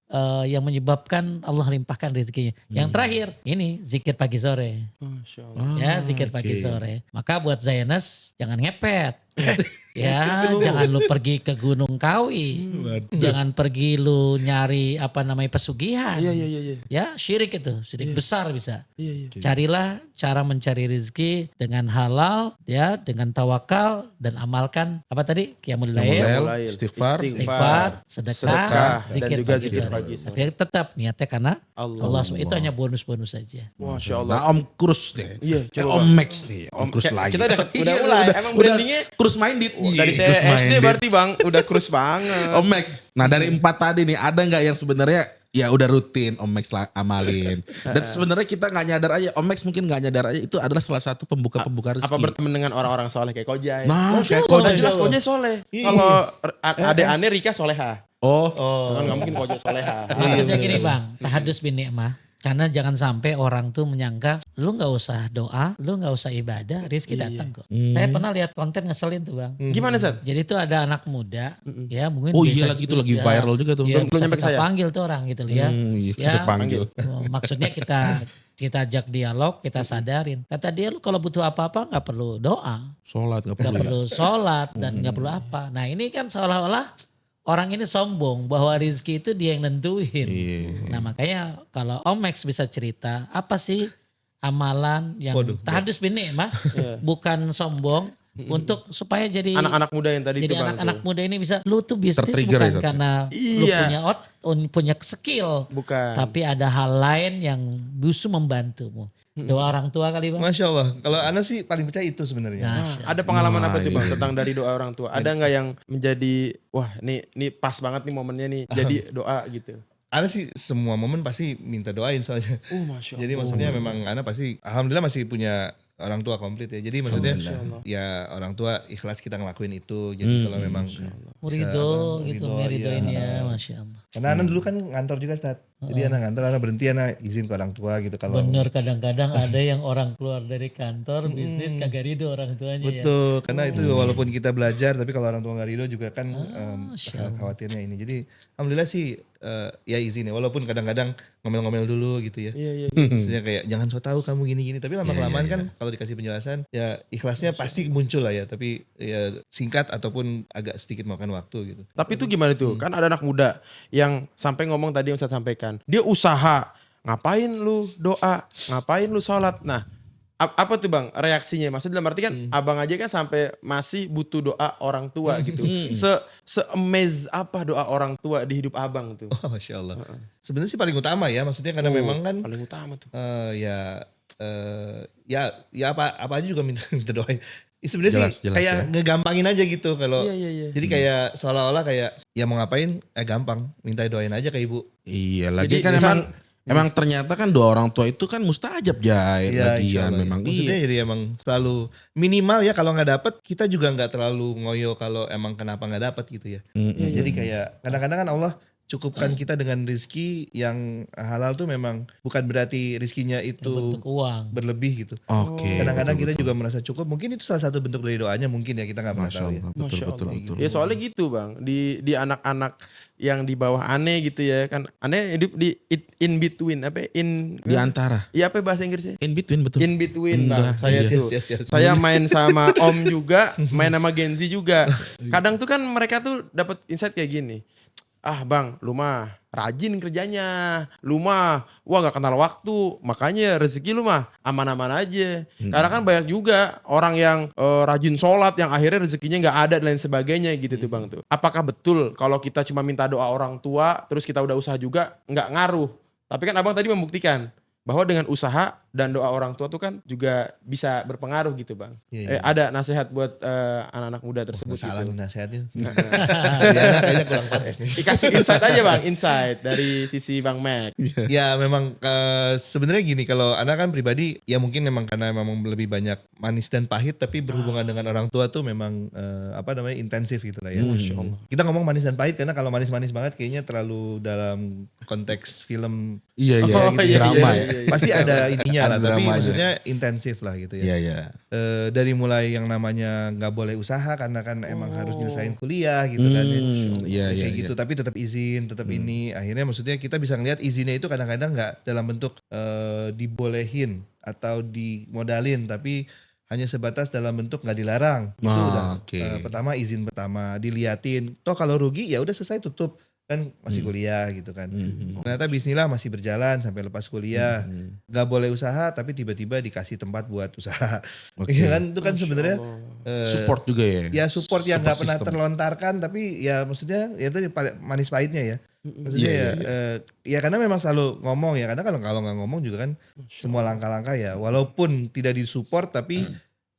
yang menyebabkan Allah limpahkan rezekinya. Yang terakhir ini zikir pagi sore. Masya Allah. Ya zikir pagi sore. Maka buat Zainas jangan ngepet. Ya jangan lu pergi ke Gunung Kawi. Jangan pergi lu nyari pesugihan. Iya. Ya syirik itu. Syirik besar bisa. Iya. Carilah cara mencari rezeki dengan halal ya, dengan tawakal dan amalkan apa tadi? Qiyamul lail, Lail, istighfar, istighfar, sedekah, dan juga zikir pagi sore. Tapi tetap niatnya karena Allah. Allah itu hanya bonus-bonus saja. Masya Allah. Nah Om Krus nih. Iya, coba, Om Bang. Max nih. Om Krus lagi. Kita udah Iya, mulai. Emang brandingnya Krus minded. dari saya SD berarti Bang udah krus banget. Om Max. Nah dari 4 tadi nih ada nggak yang sebenarnya ya udah rutin Om Max amalin. Dan sebenarnya kita nggak nyadar aja. Om Max mungkin nggak nyadar aja itu adalah salah satu pembuka rezeki. Apa berteman dengan orang-orang soleh kayak Kojai? Nah, kayak Kojai. Kojai. Jelas Kojai soleh. Kalau adek aneh Rika soleha. Oh, Kan nggak mungkin Kojai soleha. Maksudnya gini Bang, tahadus bin ni'mah. Karena jangan sampai orang tuh menyangka lu nggak usah doa, lu nggak usah ibadah, rezeki datang kok. Saya pernah lihat konten ngeselin tuh Bang. Gimana Sat? Jadi tuh ada anak muda, ya mungkin oh bisa iya lagi itu lagi viral juga tuh. Ya, Belum bisa nyampe ke kita saya. panggil tuh orang gitu ya. Iya, Ya, kita panggil. maksudnya kita ajak dialog, kita sadarin. Kata dia lu kalau butuh apa-apa nggak perlu doa, Sholat nggak nggak perlu. perlu sholat dan nggak perlu apa. Nah ini kan seolah-olah orang ini sombong bahwa rezeki itu dia yang nentuin. Iya. Nah makanya kalau Om Max bisa cerita apa sih amalan yang tahadus bin ni'mah, bukan sombong untuk supaya jadi Anak-anak muda yang tadi itu jadi Bang. anak-anak muda ini bisa lu tuh bisnis Tertrigger bukan ya, Sat? karena lu Iya. punya skill, Bukan. tapi ada hal lain yang justru membantumu. Doa orang tua kali Bang. Masya Allah. Kalau Ana sih paling percaya itu sebenarnya. Nah, Ada pengalaman apa Wah, tuh Bang iya. tentang dari doa orang tua? Ada nggak yang menjadi wah ini pas banget nih momennya nih jadi doa gitu. Ana sih semua momen pasti minta doain soalnya. Masya Allah. Jadi maksudnya memang Ana pasti alhamdulillah masih punya orang tua komplit ya. Jadi maksudnya ya orang tua ikhlas kita ngelakuin itu. Jadi kalau memang Ridho gitu, ridho, ridhoin iya. ya, Masya Allah. karena Ana dulu kan ngantor juga Stat. Jadi Ana ngantor, Ana berhenti, Ana izin ke orang tua gitu kalau Bener kadang-kadang ada yang orang keluar dari kantor bisnis kagak ridho orang tuanya ya. betul, karena itu walaupun kita belajar tapi kalau orang tua nggak ridho juga kan Masya khawatirnya ini. Jadi alhamdulillah sih ya izin ya, walaupun kadang-kadang ngomel-ngomel dulu gitu ya. Iya. Maksudnya kayak jangan so tahu kamu gini-gini, tapi lama-kelamaan kan kalau dikasih penjelasan ya ikhlasnya pasti muncul lah ya, tapi ya singkat ataupun agak sedikit makan waktu gitu. Tapi itu gimana tuh? Kan ada anak muda yang sampai ngomong tadi yang saya sampaikan. Dia usaha. Ngapain lu doa? Ngapain lu sholat? Nah, apa tuh Bang reaksinya? Maksudnya dalam arti kan abang aja kan sampai masih butuh doa orang tua gitu. Se-amaze apa doa orang tua di hidup abang tuh? Oh, Masya Allah. Sebenarnya sih paling utama ya, maksudnya karena memang kan Paling utama tuh. ya apa aja juga minta doain. Sebenarnya Jelas, sih jelas kayak ya. ngegampangin aja gitu kalau Iya. jadi kayak seolah-olah kayak ya mau ngapain gampang, minta doain aja ke ibu. Iya lagi Jadi kan misal- emang ternyata kan doa orang tua itu kan mustajab Jai. Iya, Lagian insyaallah. memang Maksudnya iya. jadi emang selalu minimal ya, kalau nggak dapet kita juga nggak terlalu ngoyo kalau emang kenapa nggak dapet gitu ya. Jadi kayak kadang-kadang kan Allah cukupkan kita dengan rizki yang halal tuh memang bukan berarti rizkinya itu Bentuk uang. berlebih gitu. Oke. Kadang-kadang kita juga merasa cukup. Mungkin itu salah satu bentuk dari doanya mungkin ya, kita nggak pernah Masya tahu ya. Allah. Betul Masya betul Allah. betul. Ya soalnya gitu Bang. Di anak-anak yang di bawah aneh gitu ya kan. Aneh hidup di in between apa in Di antara. Iya apa bahasa Inggrisnya? In between betul. In between Bang. Indah, Saya iya. tuh. Yes. Saya main sama Om juga, main sama Genzi juga. Kadang tuh kan mereka tuh dapat insight kayak gini. Ah Bang, lu mah rajin kerjanya. Lu mah wah gak kenal waktu. Makanya rezeki lu mah aman-aman aja. Karena kan banyak juga orang yang rajin sholat yang akhirnya rezekinya gak ada dan lain sebagainya gitu tuh Bang tuh. Apakah betul kalau kita cuma minta doa orang tua terus kita udah usaha juga gak ngaruh? Tapi kan Abang tadi membuktikan bahwa dengan usaha dan doa orang tua tuh kan juga bisa berpengaruh gitu Bang. Iya. Ada nasihat buat anak-anak muda tersebut Salah gitu. nih nasihatnya. Diana kayaknya kurang kontes nih. Dikasih insight aja Bang, insight dari sisi Bang Mac. Ya memang sebenarnya gini, kalau anak kan pribadi ya mungkin memang karena memang lebih banyak manis dan pahit, tapi berhubungan dengan orang tua tuh memang intensif gitu lah ya. Masya Allah. Kita ngomong manis dan pahit karena kalau manis-manis banget kayaknya terlalu dalam konteks film Iya iya. Oh, gitu. iya, Drama iya, ya. iya. pasti ada intinya dramanya lah, tapi dramanya. maksudnya intensif lah gitu ya. Iya, iya. Dari mulai yang namanya nggak boleh usaha karena kan emang harus nyelesain kuliah gitu kan ya. Iya, iya, Kayak gitu, tapi tetap izin, tetap ini. Akhirnya maksudnya kita bisa ngelihat izinnya itu kadang-kadang nggak dalam bentuk dibolehin atau dimodalin, tapi hanya sebatas dalam bentuk nggak dilarang. Itu udah pertama izin pertama diliatin. Toh kalau rugi ya udah selesai tutup. Kan masih kuliah gitu kan. Ternyata bismillah masih berjalan sampai lepas kuliah. Gak boleh usaha tapi tiba-tiba dikasih tempat buat usaha. Ya kan itu kan sebenarnya Support juga ya. ya support yang gak pernah system. terlontarkan, tapi ya maksudnya ya tadi manis pahitnya ya. Maksudnya ya karena memang selalu ngomong ya, karena kalau nggak ngomong juga kan semua langkah-langkah ya walaupun tidak disupport tapi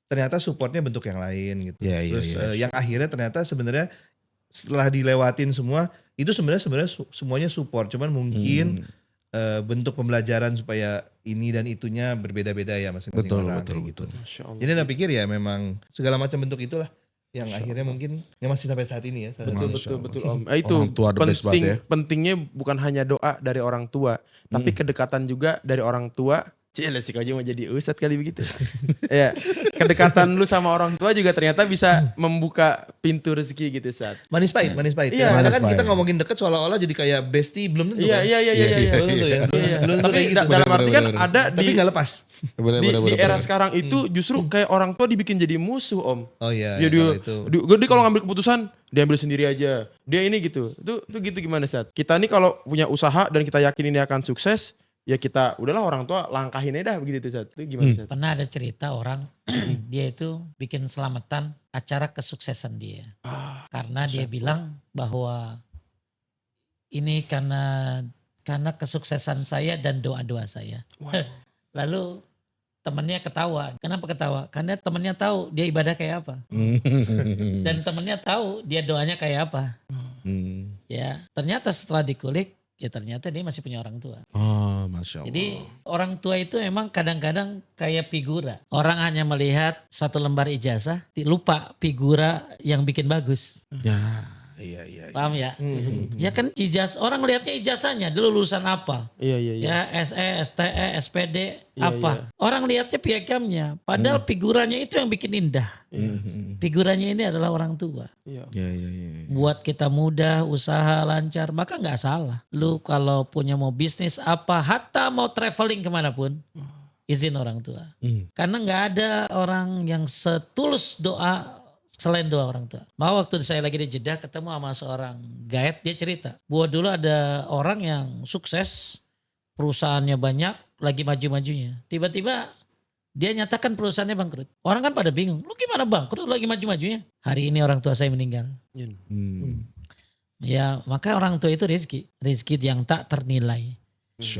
ternyata supportnya bentuk yang lain gitu. Iya, iya, Terus iya. yang akhirnya ternyata sebenarnya setelah dilewatin semua itu sebenarnya semuanya support, cuman mungkin bentuk pembelajaran supaya ini dan itunya berbeda-beda ya masing-masing Betul, orang betul, kayak gitu. betul. Masya Allah. Jadi anda pikir ya memang segala macam bentuk itulah yang akhirnya mungkin yang masih sampai saat ini ya. Salah satu. Betul Om. Itu Orang tua the best banget ya. pentingnya bukan hanya doa dari orang tua, tapi kedekatan juga dari orang tua. Cile sih kau aja mau jadi ustadz kali begitu. Ya, kedekatan lu sama orang tua juga ternyata bisa membuka pintu rezeki gitu saat. Manis pahit. Iya, Karena kan manis kita pahit. ngomongin deket seolah-olah jadi kayak bestie belum tentu kan. Iya. Belum tentu ya. Belum tentu Tapi kayak gitu. dalam arti kan bener. ada Tapi nggak lepas. di era sekarang itu justru kayak orang tua dibikin jadi musuh Om. Oh iya. Ya kalau itu. dia kalau ngambil keputusan dia ambil sendiri aja. Dia ini gitu. Itu gitu gimana saat? Kita nih kalau punya usaha dan kita yakin ini akan sukses, ya kita udahlah orang tua langkahin aja dah begitu tuh saat. Itu gimana saat? Pernah ada cerita orang dia itu bikin selamatan acara kesuksesan dia. Karena dia bilang bahwa ini karena kesuksesan saya dan doa-doa saya. Lalu temennya ketawa. Kenapa ketawa? Karena temennya tahu dia ibadah kayak apa. Dan temennya tahu dia doanya kayak apa. Ya, ternyata setelah dikulik, ya ternyata dia masih punya orang tua. Oh, Masya Allah. Jadi orang tua itu emang kadang-kadang kayak figura. Orang hanya melihat satu lembar ijazah, lupa figura yang bikin bagus. Ya, iya. Paham ya? Ya kan ijazah, orang lihatnya ijazahnya, dulu lulusan apa? Iya. Ya SE, STE, SPD, Iya, apa? Orang lihatnya piagamnya, padahal figuranya itu yang bikin indah. Figuranya ini adalah orang tua. Iya. Iya. Buat kita mudah, usaha lancar, maka nggak salah. Lu kalau punya mau bisnis apa, hatta mau traveling kemanapun, izin orang tua. Karena nggak ada orang yang setulus doa selain doa orang tua. Mau waktu saya lagi di Jeddah ketemu sama seorang guide, dia cerita. Bahwa dulu ada orang yang sukses, perusahaannya banyak, lagi maju-majunya. Tiba-tiba dia nyatakan perusahaannya bangkrut. Orang kan pada bingung, lu gimana bangkrut lagi maju-majunya? Hari ini orang tua saya meninggal. Ya maka orang tua itu rezeki yang tak ternilai.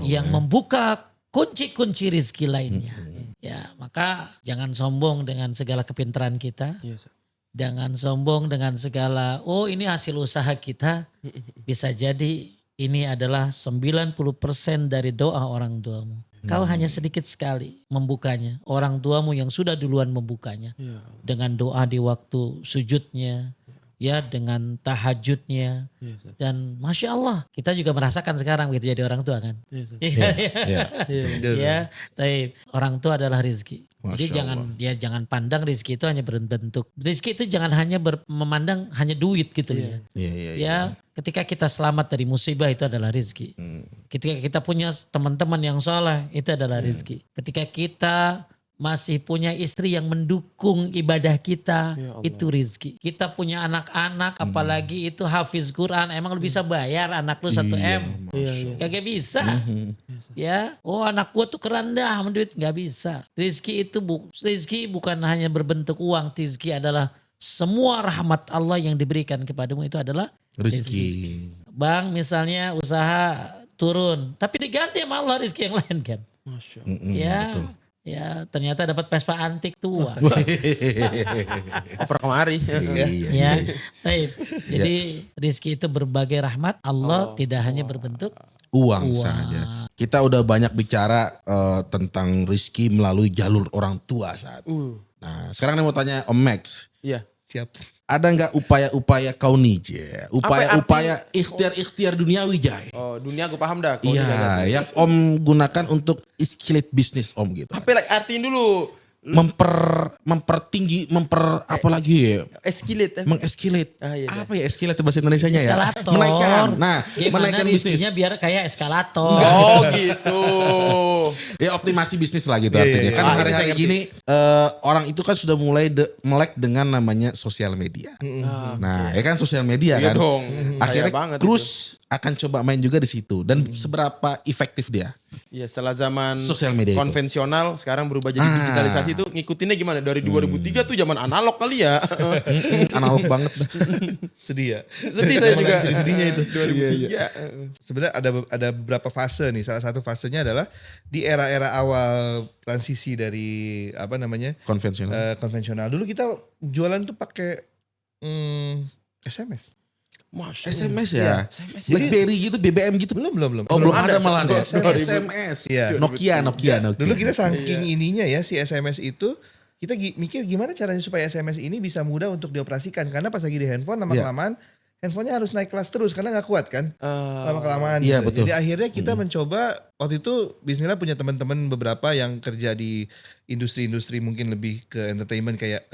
Yang membuka kunci-kunci rezeki lainnya. Ya maka jangan sombong dengan segala kepintaran kita. Iya, Sat. Jangan sombong dengan segala, oh ini hasil usaha kita. Bisa jadi ini adalah 90% dari doa orang tuamu. Kau hanya sedikit sekali membukanya. Orang tuamu yang sudah duluan membukanya. Iya. Dengan doa di waktu sujudnya. Ya dengan tahajudnya. Iya, Sat. Dan Masya Allah kita juga merasakan sekarang begitu jadi orang tua kan. Iya, Sat. Ya, tapi orang tua adalah rezeki. Jadi Masya jangan pandang rezeki itu hanya berbentuk. Rezeki itu jangan hanya memandang hanya duit gitu ya. Iya. Ya, ketika kita selamat dari musibah itu adalah rezeki. Ketika kita punya teman-teman yang saleh itu adalah rezeki. Ketika kita masih punya istri yang mendukung ibadah kita, Ya Allah. itu rezeki. Kita punya anak-anak apalagi itu hafiz Quran, emang lu bisa bayar anak lu 1 M? Iya. Kagak bisa. Ya, oh anak gua tuh kerendah menduit, nggak bisa. Rezeki itu rezeki bukan hanya berbentuk uang, rezeki adalah semua rahmat Allah yang diberikan kepadamu itu adalah Rezeki. Bang misalnya usaha turun, tapi diganti sama Allah rezeki yang lain kan. Masya Allah. Ya, betul. ya ternyata dapat Vespa antik tua. Oper kemari. Ya, baik. Jadi rezeki itu berbagai rahmat Allah, tidak hanya berbentuk Uang saja. Kita udah banyak bicara tentang rezeki melalui jalur orang tua saat. Nah, sekarang saya mau tanya Om Max. Iya. Siap. Ada nggak upaya-upaya kau nih, Je? Upaya-upaya arti- ikhtiar-ikhtiar duniawi, Jai? Oh, dunia gue paham dah. Kalau udah Iya, ada. yang Om gunakan untuk escalate bisnis Om gitu. Apa like artiin dulu? Mempertinggi, apa lagi ya? Escalate. Mengescalate. Ah, iya, Apa ya escalate bahasa Indonesianya ya? Eskalator. Menaikkan. Nah, Gimana menaikkan bisnis. rizkinya biar kayak eskalator. Oh gitu. Ya optimasi bisnis lah gitu Iya, artinya. iya, Karena iya. hari-hari Ah, saya gini orang itu kan sudah mulai melek dengan namanya sosial media. Nah, ya kan sosial media Iya kan. dong. Akhirnya Kaya banget Cruz akan coba main juga di situ dan seberapa efektif dia. Ya setelah zaman Sosial media itu. konvensional sekarang berubah jadi Ah. digitalisasi itu ngikutinnya gimana? Dari 2003 tuh zaman analog kali ya. Analog banget. Sedih ya. Sedih saya juga. Sedih-sedihnya itu. 2003. Sebenarnya ada beberapa fase nih. Salah satu fasenya adalah di era-era awal transisi dari apa namanya Konvensional. konvensional. Dulu kita jualan tuh pakai SMS. Masya SMS Allah. ya. SMS. BlackBerry gitu, BBM gitu. Belum. Oh, belum ada ada. malah ya. 2000. SMS. Iya. Nokia. Dulu kita saking ininya ya si SMS itu kita mikir gimana caranya supaya SMS ini bisa mudah untuk dioperasikan karena pas lagi di handphone lama-kelamaan handphonenya harus naik kelas terus karena nggak kuat kan lama-kelamaan Iya, gitu. betul. Jadi akhirnya kita mencoba waktu itu Bismillah punya teman-teman beberapa yang kerja di industri-industri mungkin lebih ke entertainment kayak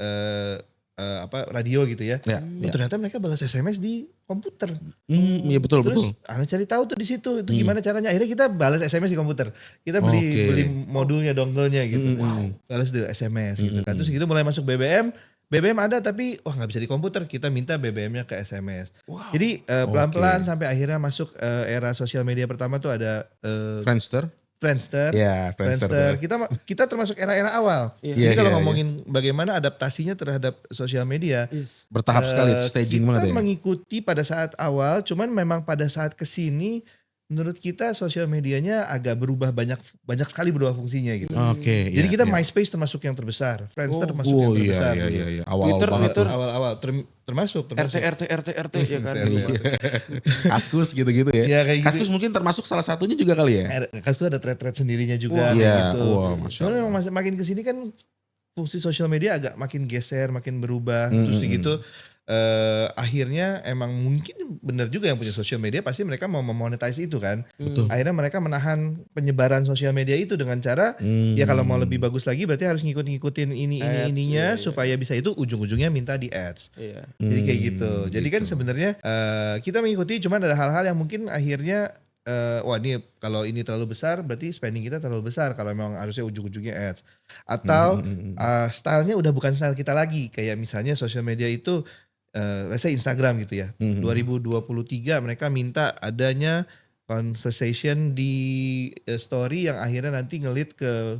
radio gitu ya. Ya, Oh, ternyata mereka balas SMS di komputer. Iya betul Terus betul. Ana cari tahu tuh di situ itu gimana caranya. Akhirnya kita balas SMS di komputer. Kita beli modulnya, dongle-nya gitu. Balas deh SMS gitu kan. Terus gitu mulai masuk BBM. BBM ada tapi nggak bisa di komputer. Kita minta BBM-nya ke SMS. Jadi pelan-pelan sampai akhirnya masuk era sosial media pertama tuh ada Friendster. Friendster. Ya, Friendster. Kita termasuk era-era awal. Iya, Jadi kalau iya, ngomongin bagaimana adaptasinya terhadap sosial media, Bertahap sekali, staging banget kita ya. mengikuti pada saat awal, cuman memang pada saat kesini, menurut kita sosial medianya agak berubah banyak sekali berubah fungsinya gitu. Oke. Jadi iya, kita iya. MySpace termasuk yang terbesar, Friendster termasuk yang Oh iya terbesar. iya dulu. iya. Awal-awal banget tuh. Awal-awal termasuk. RT ya kan. Kaskus gitu-gitu ya. Iya, kayak gitu. Kaskus mungkin termasuk salah satunya juga kali ya. Kan itu ada thread-thread sendirinya juga. Wah, kayak iya. gitu. Wah, Masya Cuman Allah. memang makin kesini kan fungsi sosial media agak makin geser, makin berubah. Terus gitu akhirnya emang mungkin benar juga yang punya sosial media pasti mereka mau memonetize itu kan. Betul. Akhirnya mereka menahan penyebaran sosial media itu dengan cara ya kalau mau lebih bagus lagi berarti harus ngikutin ininya Ads, iya. supaya bisa itu ujung-ujungnya minta di ads. Iya. Jadi kayak gitu. Jadi kan sebenarnya kita mengikuti cuman ada hal-hal yang mungkin akhirnya wah ini kalau ini terlalu besar berarti spending kita terlalu besar kalau memang harusnya ujung-ujungnya ads. Atau stylenya udah bukan style kita lagi kayak misalnya sosial media itu let's say Instagram gitu ya. 2023 mereka minta adanya conversation di story yang akhirnya nanti ngelit ke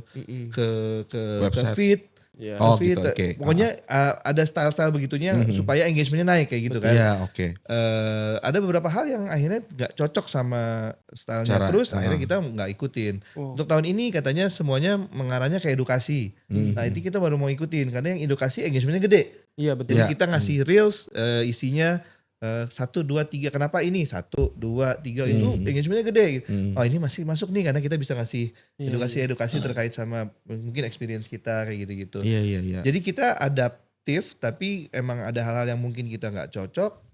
Website. feed. Iya. Oh, Feed. gitu, oke. Pokoknya ada style-style begitunya supaya engagementnya naik kayak gitu kan. Iya, oke. Ada beberapa hal yang akhirnya nggak cocok sama stylenya Cara, terus akhirnya kita nggak ikutin. Untuk tahun ini katanya semuanya mengarahnya ke edukasi. Nah itu kita baru mau ikutin karena yang edukasi engagementnya gede. Iya betul. Jadi kita ngasih reels isinya 1, 2, 3 kenapa ini 1, 2, 3 itu engagementnya gede. Oh ini masih masuk nih karena kita bisa ngasih edukasi terkait sama mungkin experience kita kayak gitu-gitu. Iya iya iya. Jadi kita adaptif tapi emang ada hal-hal yang mungkin kita nggak cocok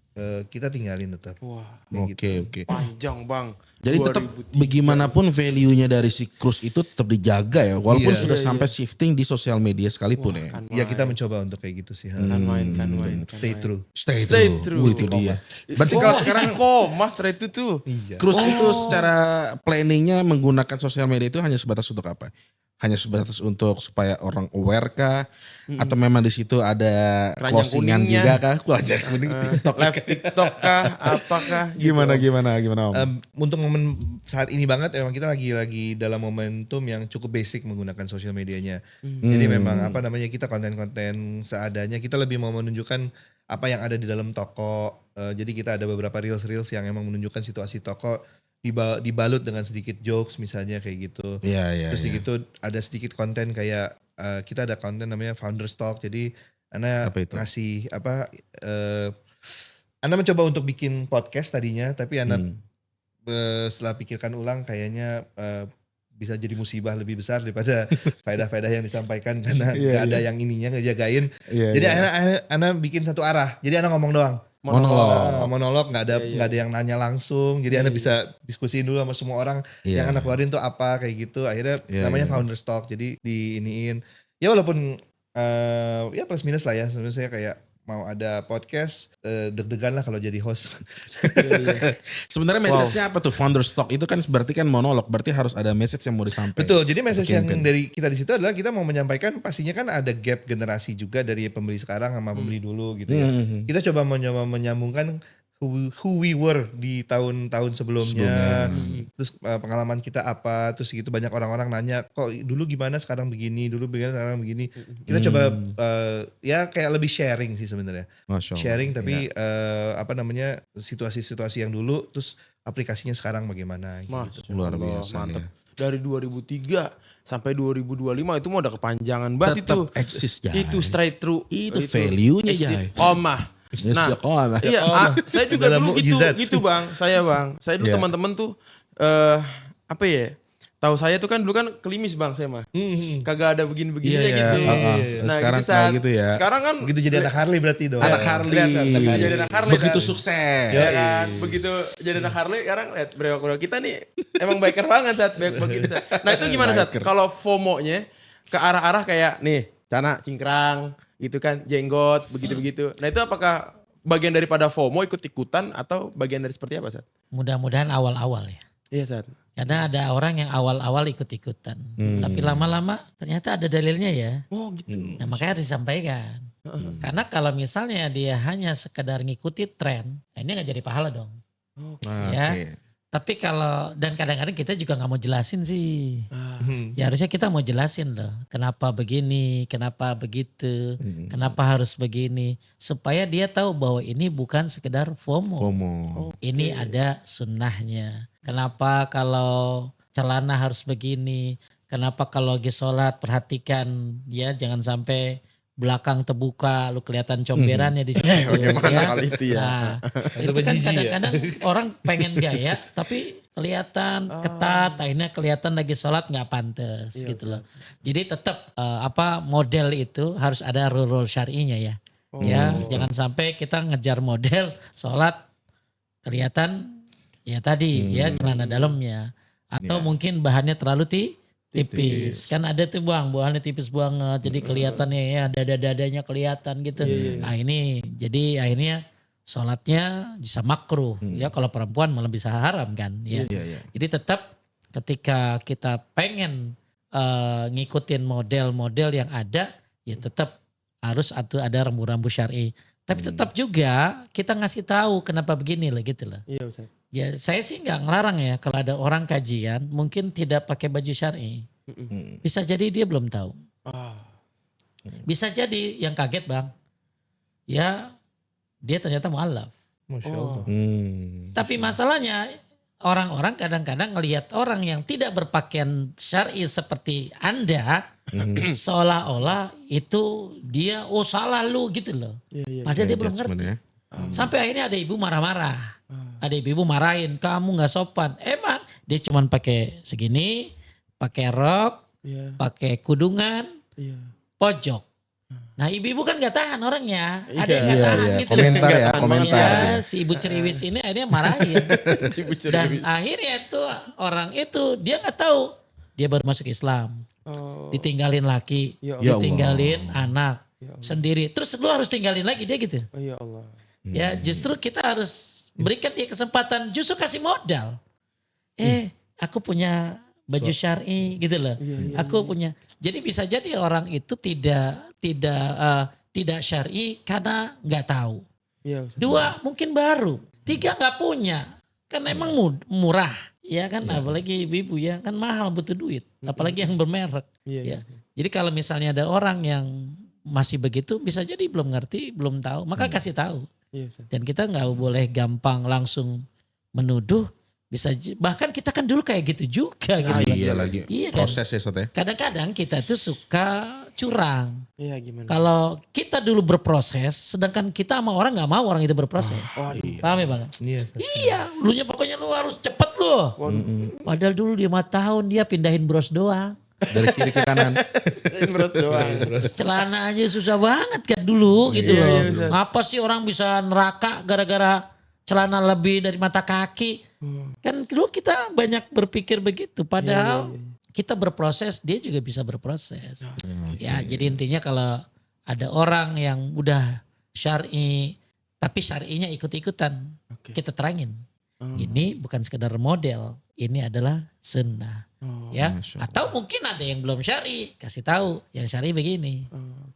kita tinggalin tetap. Wah, Oke oke. panjang bang. Jadi tetap bagaimanapun value-nya dari si Cruz itu tetap dijaga ya, walaupun Iya. sudah sampai shifting di sosial media sekalipun ya. Ya kita mencoba untuk kayak gitu sih. kan main. Stay true. Stay true. Itu dia. Berarti kalau sekarang istiqomah setelah itu tuh. Iya. Cruz itu secara planningnya menggunakan sosial media itu hanya sebatas untuk apa? Hanya sebatas untuk supaya orang aware kah? Atau memang di situ ada Keranjang closingan kuningnya. juga kah? Keranjang kuning. Live TikTok kah? Apakah? Gimana Om? Untuk momen saat ini banget emang kita lagi dalam momentum yang cukup basic menggunakan sosial medianya. Jadi memang apa namanya kita konten-konten seadanya. Kita lebih mau menunjukkan apa yang ada di dalam toko. Jadi kita ada beberapa reels yang emang menunjukkan situasi toko dibalut dengan sedikit jokes misalnya kayak gitu. Iya. Terus gitu ada sedikit konten kayak kita ada konten namanya Founders Talk. Jadi Ana Apa itu? ngasih Ana mencoba untuk bikin podcast tadinya tapi Ana setelah pikirkan ulang kayaknya bisa jadi musibah lebih besar daripada faedah-faedah yang disampaikan karena nggak ada yang ininya ngejagain. Jadi akhirnya Ana bikin satu arah. Jadi Ana ngomong doang. Monolog nggak ada yang nanya langsung. Jadi Ana bisa diskusiin dulu sama semua orang yang Ana keluarin tuh apa kayak gitu. Akhirnya namanya Founder Talk. Jadi diiniin. Ya walaupun ya plus minus lah ya. Sebenarnya saya kayak mau ada podcast deg-degan lah kalau jadi host. Sebenarnya message-nya apa tuh Founder Talk? Itu kan berarti kan monolog, berarti harus ada message yang mau disampaikan. Betul. Jadi message yang dari kita di situ adalah kita mau menyampaikan pastinya kan ada gap generasi juga dari pembeli sekarang sama pembeli dulu gitu ya. Kita coba menyambungkan who we were di tahun-tahun sebelumnya. Terus pengalaman kita apa, terus gitu banyak orang-orang nanya kok dulu gimana sekarang begini, dulu begini sekarang begini. Kita coba ya kayak lebih sharing sih sebenarnya. Sharing tapi apa namanya situasi-situasi yang dulu terus aplikasinya sekarang bagaimana gitu. Luar biasa. Mantep. Dari 2003 sampai 2025 itu mau udah kepanjangan banget Tetap itu. eksis, Jai. Itu straight through. Itu value-nya, Jai. Istiqomah. Nah, saya juga Dalam dulu mukjizat. gitu Bang. Saya dulu teman-teman tuh apa ya? Tahu saya tuh kan dulu kan kelimis Bang saya mah. Kagak ada begini-begini gitu. Nah, sekarang gitu, Sat. gitu ya. Sekarang kan Begitu jadi anak Harley berarti dong. Anak Harley. Jadi anak Harley. Begitu Sat. sukses. Ya kan, begitu jadi anak Harley sekarang lihat brewok kita nih emang biker banget Sat, begini Sat. Nah, itu gimana Sat? Kalau FOMO-nya ke arah-arah kayak nih, Cana cingkrang, gitu kan, jenggot, begitu-begitu. Nah, itu apakah bagian daripada FOMO ikut-ikutan atau bagian dari seperti apa, Sat? Mudah-mudahan awal-awal ya. Iya, Sat. Karena ada orang yang awal-awal ikut-ikutan. Tapi lama-lama ternyata ada dalilnya ya. Oh, gitu. Nah, makanya harus disampaikan. Karena kalau misalnya dia hanya sekedar ngikuti tren, ini nggak jadi pahala dong. Ya. Tapi kalau, dan kadang-kadang kita juga nggak mau jelasin sih. Ya harusnya kita mau jelasin loh. Kenapa begini, kenapa begitu, kenapa harus begini. Supaya dia tahu bahwa ini bukan sekedar FOMO. Ini ada sunnahnya. Kenapa kalau celana harus begini. Kenapa kalau lagi sholat perhatikan ya jangan sampai belakang terbuka lu kelihatan comberannya di situ. Bagaimana kali itu ya? Nah, itu kan kadang-kadang orang pengen gaya tapi kelihatan ketat, akhirnya kelihatan lagi sholat nggak pantas gitu loh. Jadi tetap apa model itu harus ada rule syar'inya ya. Ya jangan sampai kita ngejar model sholat kelihatan ya tadi ya celana dalamnya atau mungkin bahannya terlalu tipis. Kan ada tuh bahannya tipis banget jadi kelihatannya ya dada-dadanya kelihatan gitu. Nah ini jadi akhirnya sholatnya bisa makruh ya kalau perempuan malah bisa haram kan ya. Jadi tetap ketika kita pengen ngikutin model-model yang ada ya tetap harus ada rambu-rambu syar'i. Tapi tetap juga kita ngasih tahu kenapa begini lah gitu lah. Iya, Ustaz. Ya saya sih nggak ngelarang ya kalau ada orang kajian mungkin tidak pakai baju syar'i. Bisa jadi dia belum tahu. Bisa jadi yang kaget Bang. Ya dia ternyata mu'allaf. Masya Allah. Tapi masalahnya orang-orang kadang-kadang ngelihat orang yang tidak berpakaian syar'i seperti Anda seolah-olah itu dia salah lu gitu loh. Padahal dia belum ngerti. Sampai akhirnya ada ibu marah-marah. Ada ibu marahin, kamu nggak sopan. Emang dia cuma pakai segini, pakai rok, pakai kudungan, pojok. Nah ibu-ibu kan nggak tahan orangnya, ada yang nggak tahan gitu. Komentar loh. ya, komentar. Ya, si ibu ceriwis ini akhirnya marahin. Dan akhirnya itu orang itu dia nggak tahu, dia baru masuk Islam, ditinggalin laki, ditinggalin anak sendiri, terus lu harus tinggalin lagi dia gitu. Oh ya Allah. Ya justru kita harus berikan dia kesempatan, justru kasih modal. Aku punya baju syar'i gitu loh. Aku punya. Jadi bisa jadi orang itu tidak syar'i karena nggak tahu. Dua mungkin baru. Tiga nggak punya. Kan emang murah. Ya kan apalagi ibu-ibu ya kan mahal butuh duit. Apalagi yang bermerek. Ya. Jadi kalau misalnya ada orang yang masih begitu bisa jadi belum ngerti, belum tahu. Maka kasih tahu. Dan kita nggak boleh gampang langsung menuduh bahkan kita kan dulu kayak gitu juga gitu. Iya lagi. Iya kan? Proses ya Sat ya. Kadang-kadang kita tuh suka curang. Iya gimana? Kalau kita dulu berproses, sedangkan kita sama orang nggak mau orang itu berproses. Paham ya Bang? Iya. Iya, lunya pokoknya lu harus cepet lu. Padahal dulu 5 tahun dia pindahin bros doang. Dari kiri ke kanan. Terus doang. Celana aja susah banget kan dulu gitu loh. Ngapa sih orang bisa neraka gara-gara celana lebih dari mata kaki? Kan dulu kita banyak berpikir begitu. Padahal kita berproses, dia juga bisa berproses. Ya jadi intinya kalau ada orang yang udah syar'i, tapi syar'inya ikut-ikutan, kita terangin. Ini bukan sekedar model, ini adalah sunnah. Ya, atau mungkin ada yang belum syar'i, kasih tahu yang syar'i begini.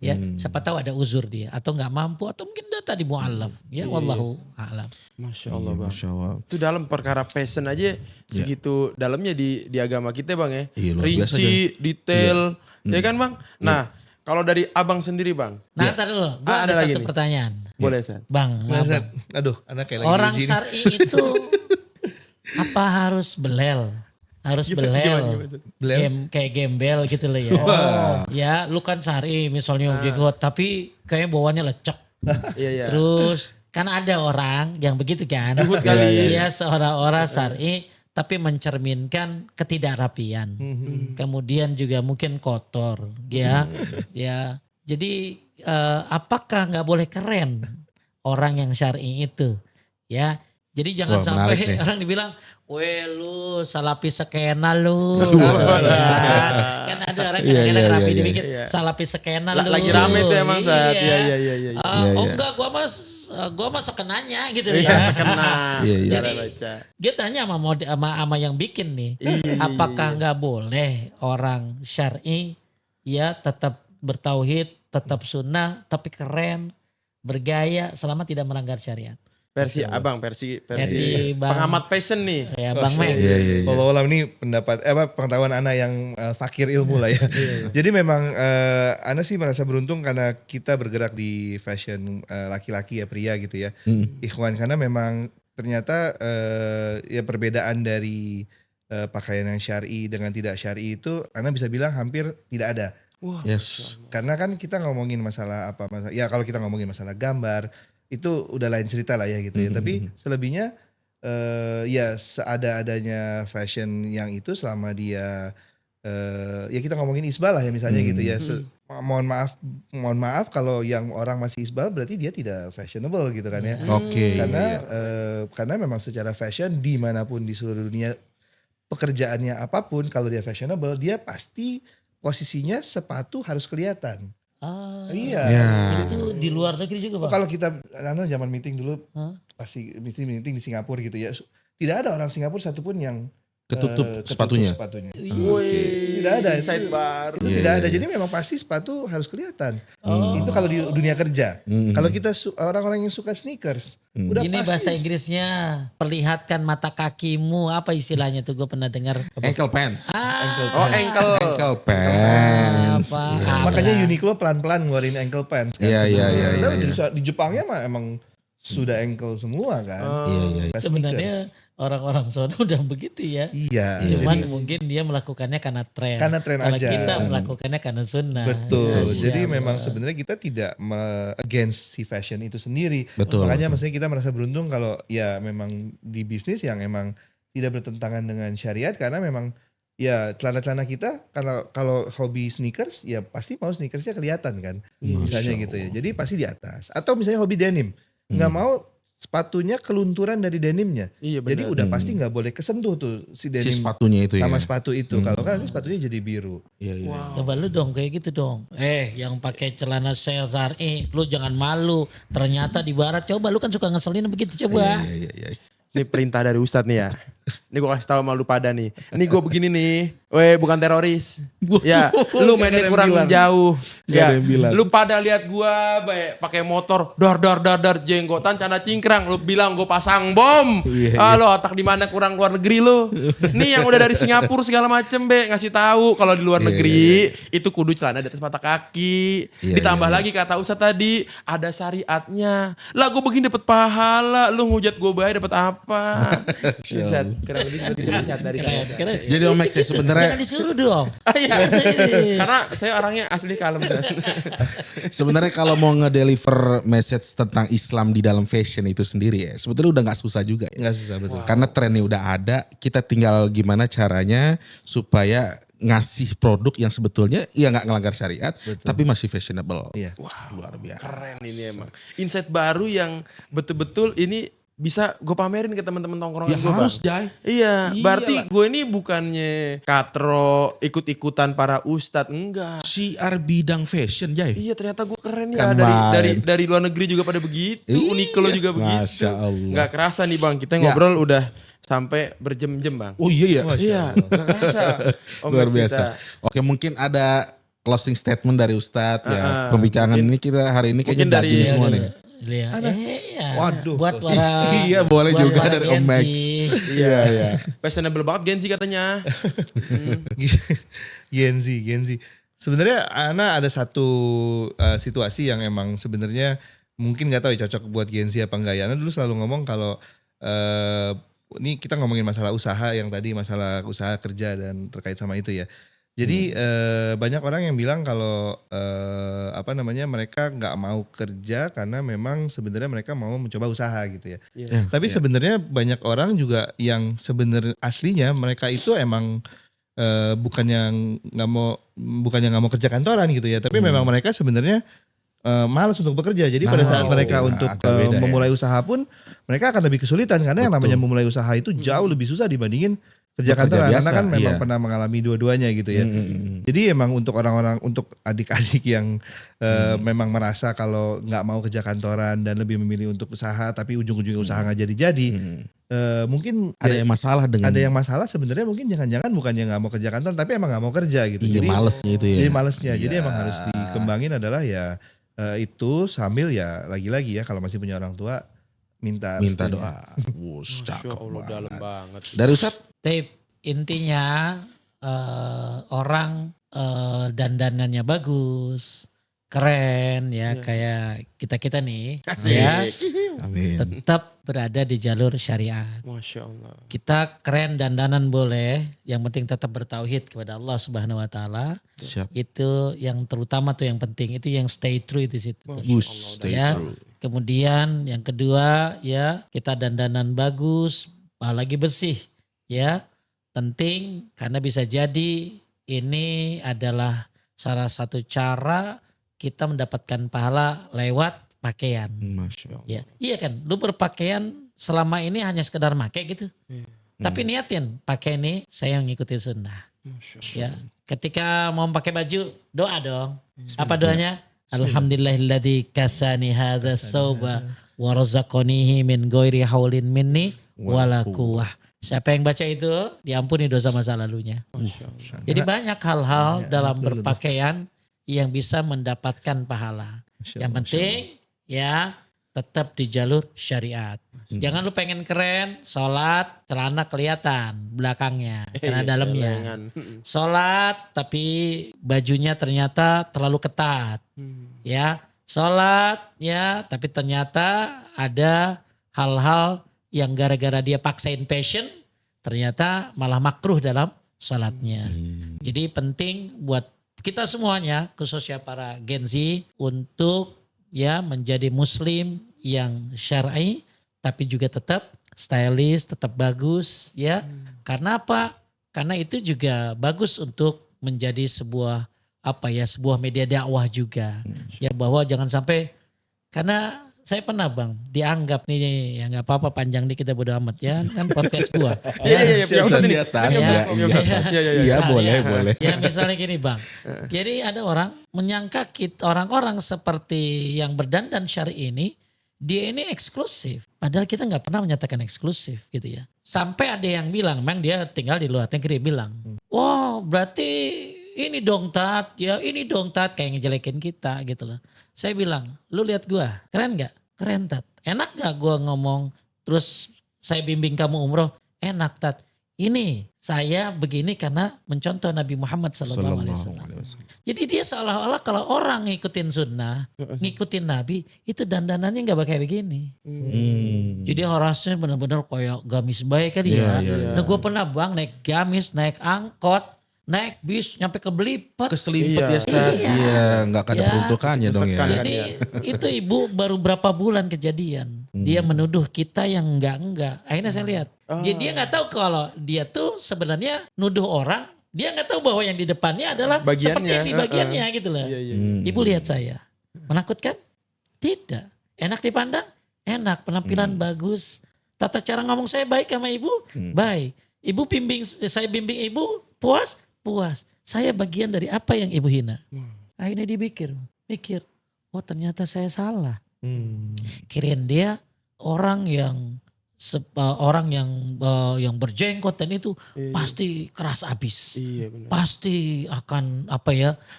Ya, siapa tahu ada uzur dia atau nggak mampu atau mungkin dia tadi mu'allaf. Ya, wallahu a'lam. Masya Allah Bang. Masya Allah. Itu dalam perkara passion aja segitu dalamnya di agama kita Bang ya. Iya, luar biasa, Rinci, detail, ya kan Bang? Nah, kalau dari Abang sendiri Bang. Nah, ntar dulu, gua ada ada lagi satu nih. pertanyaan. Boleh San? Bang, Nah, maaf, Zat. Bang. Aduh, anak kayak lagi Orang diuji nih. syar'i itu apa harus belel? Harus belel. Belel? Kayak gembel gitu loh ya. Ya, lu kan syar'i misalnya jenggot, tapi kayaknya bawaannya lecek. Iya iya. Terus kan ada orang yang begitu kan. Juhud kali. Dia seorang syar'i tapi mencerminkan ketidakrapian. Kemudian juga mungkin kotor, ya. Ya. Jadi apakah nggak boleh keren orang yang syar'i itu? Ya. Jadi jangan Wah, sampai menarik nih. orang dibilang, "Weh lu salapi skena lu." Ya. Kan ada orang kadang-kadang iya, rapi iya, dipikir iya. salapi skena lu. Lagi rame tuh emang Sat. Iya iya iya iya. Oh enggak, gua mah sekenanya gitu Iya ya. sekena. Iya, iya. Cara Jadi baca. dia tanya sama yang bikin nih, apakah nggak boleh orang syar'i ya tetap bertauhid, tetap sunnah, tapi keren, bergaya selama tidak melanggar syariat. Versi Abang, versi Bang. pengamat passion nih. Ya Bang Max. Iya, iya, iya. Kalau Olam ini pengetahuan Ana yang fakir ilmu lah ya. Jadi memang Ana sih merasa beruntung karena kita bergerak di fashion laki-laki ya, pria gitu ya. Ikhwan, karena memang ternyata ya perbedaan dari pakaian yang syar'i dengan tidak syar'i itu Ana bisa bilang hampir tidak ada. Yes. Karena kan kita ngomongin masalah ya kalau kita ngomongin masalah gambar itu udah lain cerita lah ya gitu ya. Tapi selebihnya ya seada-adanya fashion yang itu selama dia ya kita ngomongin isbal lah ya misalnya gitu ya. Mohon maaf kalau yang orang masih isbal berarti dia tidak fashionable gitu kan ya. Oke. Karena memang secara fashion dimanapun di seluruh dunia pekerjaannya apapun kalau dia fashionable dia pasti posisinya sepatu harus kelihatan. Iya. Ya. Itu di luar negeri juga Bang. Kalau kita zaman meeting dulu pasti meeting di Singapura gitu ya. Tidak ada orang Singapura satupun yang Ketutup sepatunya. Wih, Tidak ada. insight baru. Itu tidak ada. Jadi memang pasti sepatu harus kelihatan. Itu kalau di dunia kerja. Kalau kita orang-orang yang suka sneakers, udah Ini pasti. bahasa Inggrisnya perlihatkan mata kakimu, apa istilahnya tuh gue pernah dengar. Ankle pants. Oh, ankle. Ankle pants. Apa? Makanya Uniqlo pelan-pelan ngeluarin ankle pants kan. Iya, iya, iya, Padahal iya. Di Jepangnya mah emang sudah ankle semua kan. Iya, iya. Sneakers. Sebenarnya orang-orang sana udah begitu ya. Iya. Cuman Jadi, mungkin dia melakukannya karena tren. Karena tren Kalau aja. kita melakukannya karena sunnah. betul. Masya Jadi Allah. memang sebenarnya kita tidak against si fashion itu sendiri. Betul. Makanya maksudnya kita merasa beruntung kalau ya memang di bisnis yang emang tidak bertentangan dengan syariat karena memang ya celana-celana kita kalau hobi sneakers ya pasti mau sneakersnya kelihatan kan. Misalnya gitu ya. Jadi pasti di atas. Atau misalnya hobi denim. Nggak mau sepatunya kelunturan dari denimnya. Iya Jadi benar. udah pasti nggak boleh kesentuh tuh si denim Si sepatunya itu ya. sama sepatu itu. Kalau kan nanti sepatunya jadi biru. Iya, iya. Coba lu dong kayak gitu dong. Yang pakai celana syar'i, lu jangan malu. Ternyata di barat, coba lu kan suka ngeselin begitu coba. Iya, iya, iya. Ini perintah dari Ustadz nih ya. Ini gue kasih tahu sama lu pada nih. Ini gue begini nih. Weh bukan teroris. Ya, lu mainnya kurang jauh. Ya, ada yang bilang. lu pada lihat gua pakai motor dar jenggotan cana cingkrang. Lu bilang gue pasang bom. Lo otak di mana kurang luar negeri lu. Nih yang udah dari Singapura segala macem ngasih tahu kalau di luar negeri itu kudu celana di atas mata kaki. Ditambah lagi kata Ustadz tadi ada syariatnya. Lah gue begini dapat pahala, lu ngujat gue baik dapat apa? Ustadz. kurang lebih seperti nasihat dari saya. Keren. Jadi Om Max ya sebenarnya Jangan disuruh dong. Iya. Karena saya orangnya asli kalem. sebenarnya kalau mau ngedeliver message tentang Islam di dalam fashion itu sendiri ya, sebetulnya udah nggak susah juga ya. Nggak susah betul. Karena trennya udah ada, kita tinggal gimana caranya supaya ngasih produk yang sebetulnya ya nggak ngelanggar syariat, tapi masih fashionable. Iya. Wah, luar biasa. Keren ini emang. Insight baru yang betul-betul ini bisa gue pamerin ke teman-teman tongkrongan Ya gue, harus, Bang. Jai. Iya, Iyalah. berarti gue ini bukannya katro ikut-ikutan para ustadz, enggak. Siar bidang fashion, Jai. Iya, ternyata gue keren Kan ya dari main. dari luar negeri juga pada begitu, Iya. Uniqlo juga begitu. Masya Allah. Nggak kerasa nih Bang, kita Ya. ngobrol udah sampai berjam-jam Bang. Oh iya ya. Iya, nggak kerasa. Om Luar Max biasa. kita. Oke, mungkin ada closing statement dari Ustadz ya. Pembicaraan mungkin- ini kita hari ini kayaknya mungkin dari- daging semua nih. Iya. Iya. Waduh. Buat para Iya, boleh buat juga para dari Om Max. Gen Z. Iya, iya. Fashionable banget Gen Z katanya. Gen Z. Sebenarnya Ana ada satu situasi yang emang sebenarnya mungkin nggak tahu ya cocok buat Gen Z apa enggak ya. Ana dulu selalu ngomong kalau ini kita ngomongin masalah usaha yang tadi masalah usaha kerja dan terkait sama itu ya. Jadi banyak orang yang bilang kalau mereka nggak mau kerja karena memang sebenarnya mereka mau mencoba usaha gitu ya. Tapi sebenarnya banyak orang juga yang sebenarnya aslinya mereka itu emang bukannya nggak mau kerja kantoran gitu ya, tapi memang mereka sebenarnya malas untuk bekerja. Jadi pada saat mereka untuk agak beda ya. memulai usaha pun mereka akan lebih kesulitan karena yang namanya memulai usaha itu jauh lebih susah dibandingin kerja Bekerja kantoran. biasa, Karena kan memang iya. pernah mengalami dua-duanya gitu ya. Jadi emang untuk orang-orang, untuk adik-adik yang memang merasa kalau nggak mau kerja kantoran dan lebih memilih untuk usaha, tapi ujung-ujungnya usaha nggak jadi-jadi, mungkin Ada yang masalah dengan ada yang masalah sebenarnya mungkin jangan-jangan bukannya nggak mau kerja kantor, tapi emang nggak mau kerja gitu. iya, malesnya itu ya. Jadi malesnya. Jadi Iya. emang harus dikembangin adalah ya itu sambil ya lagi-lagi ya kalau masih punya orang tua minta restunya. doa. Wush, Masya cakep Allah dalam banget. banget. Dari Ustadz? Tapi intinya orang dandanannya bagus, keren ya, kayak kita nih ya, Amin. tetap berada di jalur syariat. Masya Allah. Kita keren dandanan boleh, yang penting tetap bertauhid kepada Allah Subhanahu wa taala. Siap. Itu yang terutama tuh, yang penting itu yang stay true itu situ. tuh. Wush, stay Ya. true. Kemudian yang kedua ya, kita dandanan bagus, apalagi bersih ya. Penting karena bisa jadi ini adalah salah satu cara kita mendapatkan pahala lewat pakaian. Masya Allah. Ya, iya kan, lu berpakaian selama ini hanya sekedar make gitu. Tapi niatin, pakai ini saya mengikuti sunnah. Ya, ketika mau pakai baju, doa dong. Apa doanya? Alhamdulillahilladzi kasani hadza sauba wa razaqanihi min ghairi haulin minni wala quwwah. Siapa yang baca itu diampuni dosa masa lalunya. Jadi banyak hal-hal dalam berpakaian yang bisa mendapatkan pahala. Yang penting ya tetap di jalur syariat. Jangan lu pengen keren, sholat, celana kelihatan belakangnya, karena dalamnya. Sholat tapi bajunya ternyata terlalu ketat. Ya, sholat ya tapi ternyata ada hal-hal yang gara-gara dia paksain passion ternyata malah makruh dalam sholatnya. Jadi penting buat kita semuanya, khususnya para Gen Z, untuk ya menjadi muslim yang syar'i tapi juga tetap stylish, tetap bagus ya. Karena apa? Karena itu juga bagus untuk menjadi sebuah sebuah media dakwah juga. Ya, bahwa jangan sampai, karena saya pernah Bang dianggap nih, ya nggak apa-apa panjang dikit ya bodo amat ya, kan podcast gua. Iya, Siap, Ustadz ini. Ustadz. Iya. Boleh. Ya misalnya gini Bang. Jadi ada orang menyangka orang-orang seperti yang berdandan syar'i ini, dia ini eksklusif. Padahal kita nggak pernah menyatakan eksklusif gitu ya. Sampai ada yang bilang, memang dia tinggal di luar negeri, bilang, wah berarti ini dong Tat, ya ini dong Tat, kayak ngejelekin kita gitu loh. Saya bilang, lu lihat gua, keren gak? Keren Tat. Enak gak gua ngomong, terus saya bimbing kamu umroh? Enak Tat. ini saya begini karena mencontoh Nabi Muhammad SAW. Jadi dia seolah-olah kalau orang ngikutin sunnah, ngikutin Nabi, itu dandanannya nggak pakai begini. Jadi harusnya benar-benar kayak gamis baik kan ya. Nah gue pernah bang naik gamis, naik angkot, naik bis nyampe ke Belipet. Keselimpet ya Ustaz. Iya, nggak ada peruntukannya dong ya. Jadi itu ibu baru berapa bulan kejadian. Dia menuduh kita yang enggak. Akhirnya saya lihat. Dia nggak tahu kalau dia tuh sebenarnya nuduh orang. Dia nggak tahu bahwa yang di depannya adalah Bagiannya, seperti yang di bagiannya gitu loh. Ibu lihat saya. Menakutkan? Tidak. Enak dipandang? Enak. Penampilan bagus. Tata cara ngomong saya baik sama ibu? Baik. Ibu saya bimbing ibu puas? Puas. Saya bagian dari apa yang ibu hina. Akhirnya dia mikir. Oh ternyata saya salah. Kirain dia orang yang berjenggot dan itu pasti keras abis. Pasti akan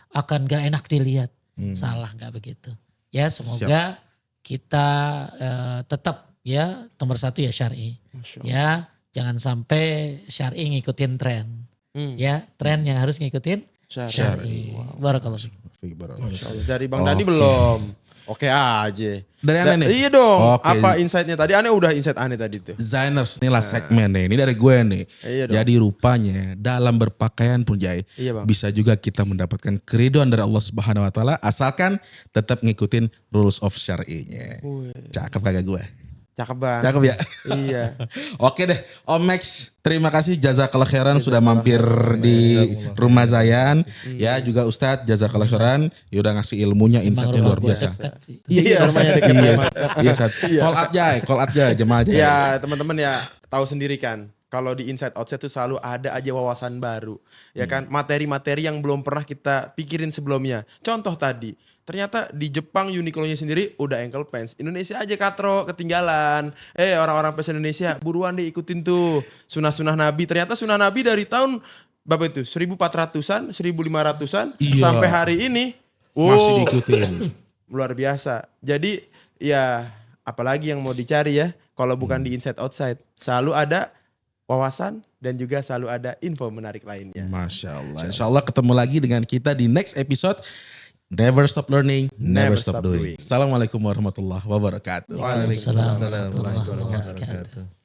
akan gak enak dilihat. Salah gak begitu. Ya semoga kita tetap ya nomor satu ya syar'i. Ya jangan sampai syar'i ngikutin tren. Ya tren yang harus ngikutin syar'i. Barakallahu fiik. Dari Bang Dani belum. Oke aja. Dari Ane nih? Iya dong. Oke. Apa insight-nya tadi? Ane udah insight Ane tadi tuh. Zainers inilah segmen nih. Ini dari gue nih. Iya dong. Jadi rupanya dalam berpakaian pun Jai, Iya, Bang. bisa juga kita mendapatkan keriduan dari Allah Subhanahu wa taala asalkan tetap ngikutin rules of syar'inya. Cakep kagak gue? Cakep banget. Cakep ya? Iya. Oke deh, Om Max, terima kasih jazakallah khairan sudah mampir di rumah Zayan. Ya juga Ustadz jazakallah khairan, ya udah ngasih ilmunya, insightnya luar biasa. Iya, rumahnya dekat Iya, banget. iya, Ustadz. Call up Jai, jemaah aja. Ya teman-teman ya tahu sendiri kan. Kalau di Inside Outside tuh selalu ada aja wawasan baru. Ya kan, materi-materi yang belum pernah kita pikirin sebelumnya. Contoh tadi, ternyata di Jepang Uniqlo-nya sendiri udah ankle pants. Indonesia aja katro, ketinggalan. Orang-orang pers Indonesia buruan deh ikutin tuh sunah-sunah Nabi. Ternyata sunah Nabi dari tahun berapa itu? 1400-an, 1500-an Iya. sampai hari ini. Masih diikutin. Luar biasa. Jadi ya apalagi yang mau dicari ya. Kalau bukan di Inside Outside. Selalu ada wawasan dan juga selalu ada info menarik lainnya. Masya Allah. Insya Allah ketemu lagi dengan kita di next episode. Never stop learning, never stop doing. Assalamualaikum warahmatullahi wabarakatuh. Waalaikumsalam warahmatullahi wabarakatuh.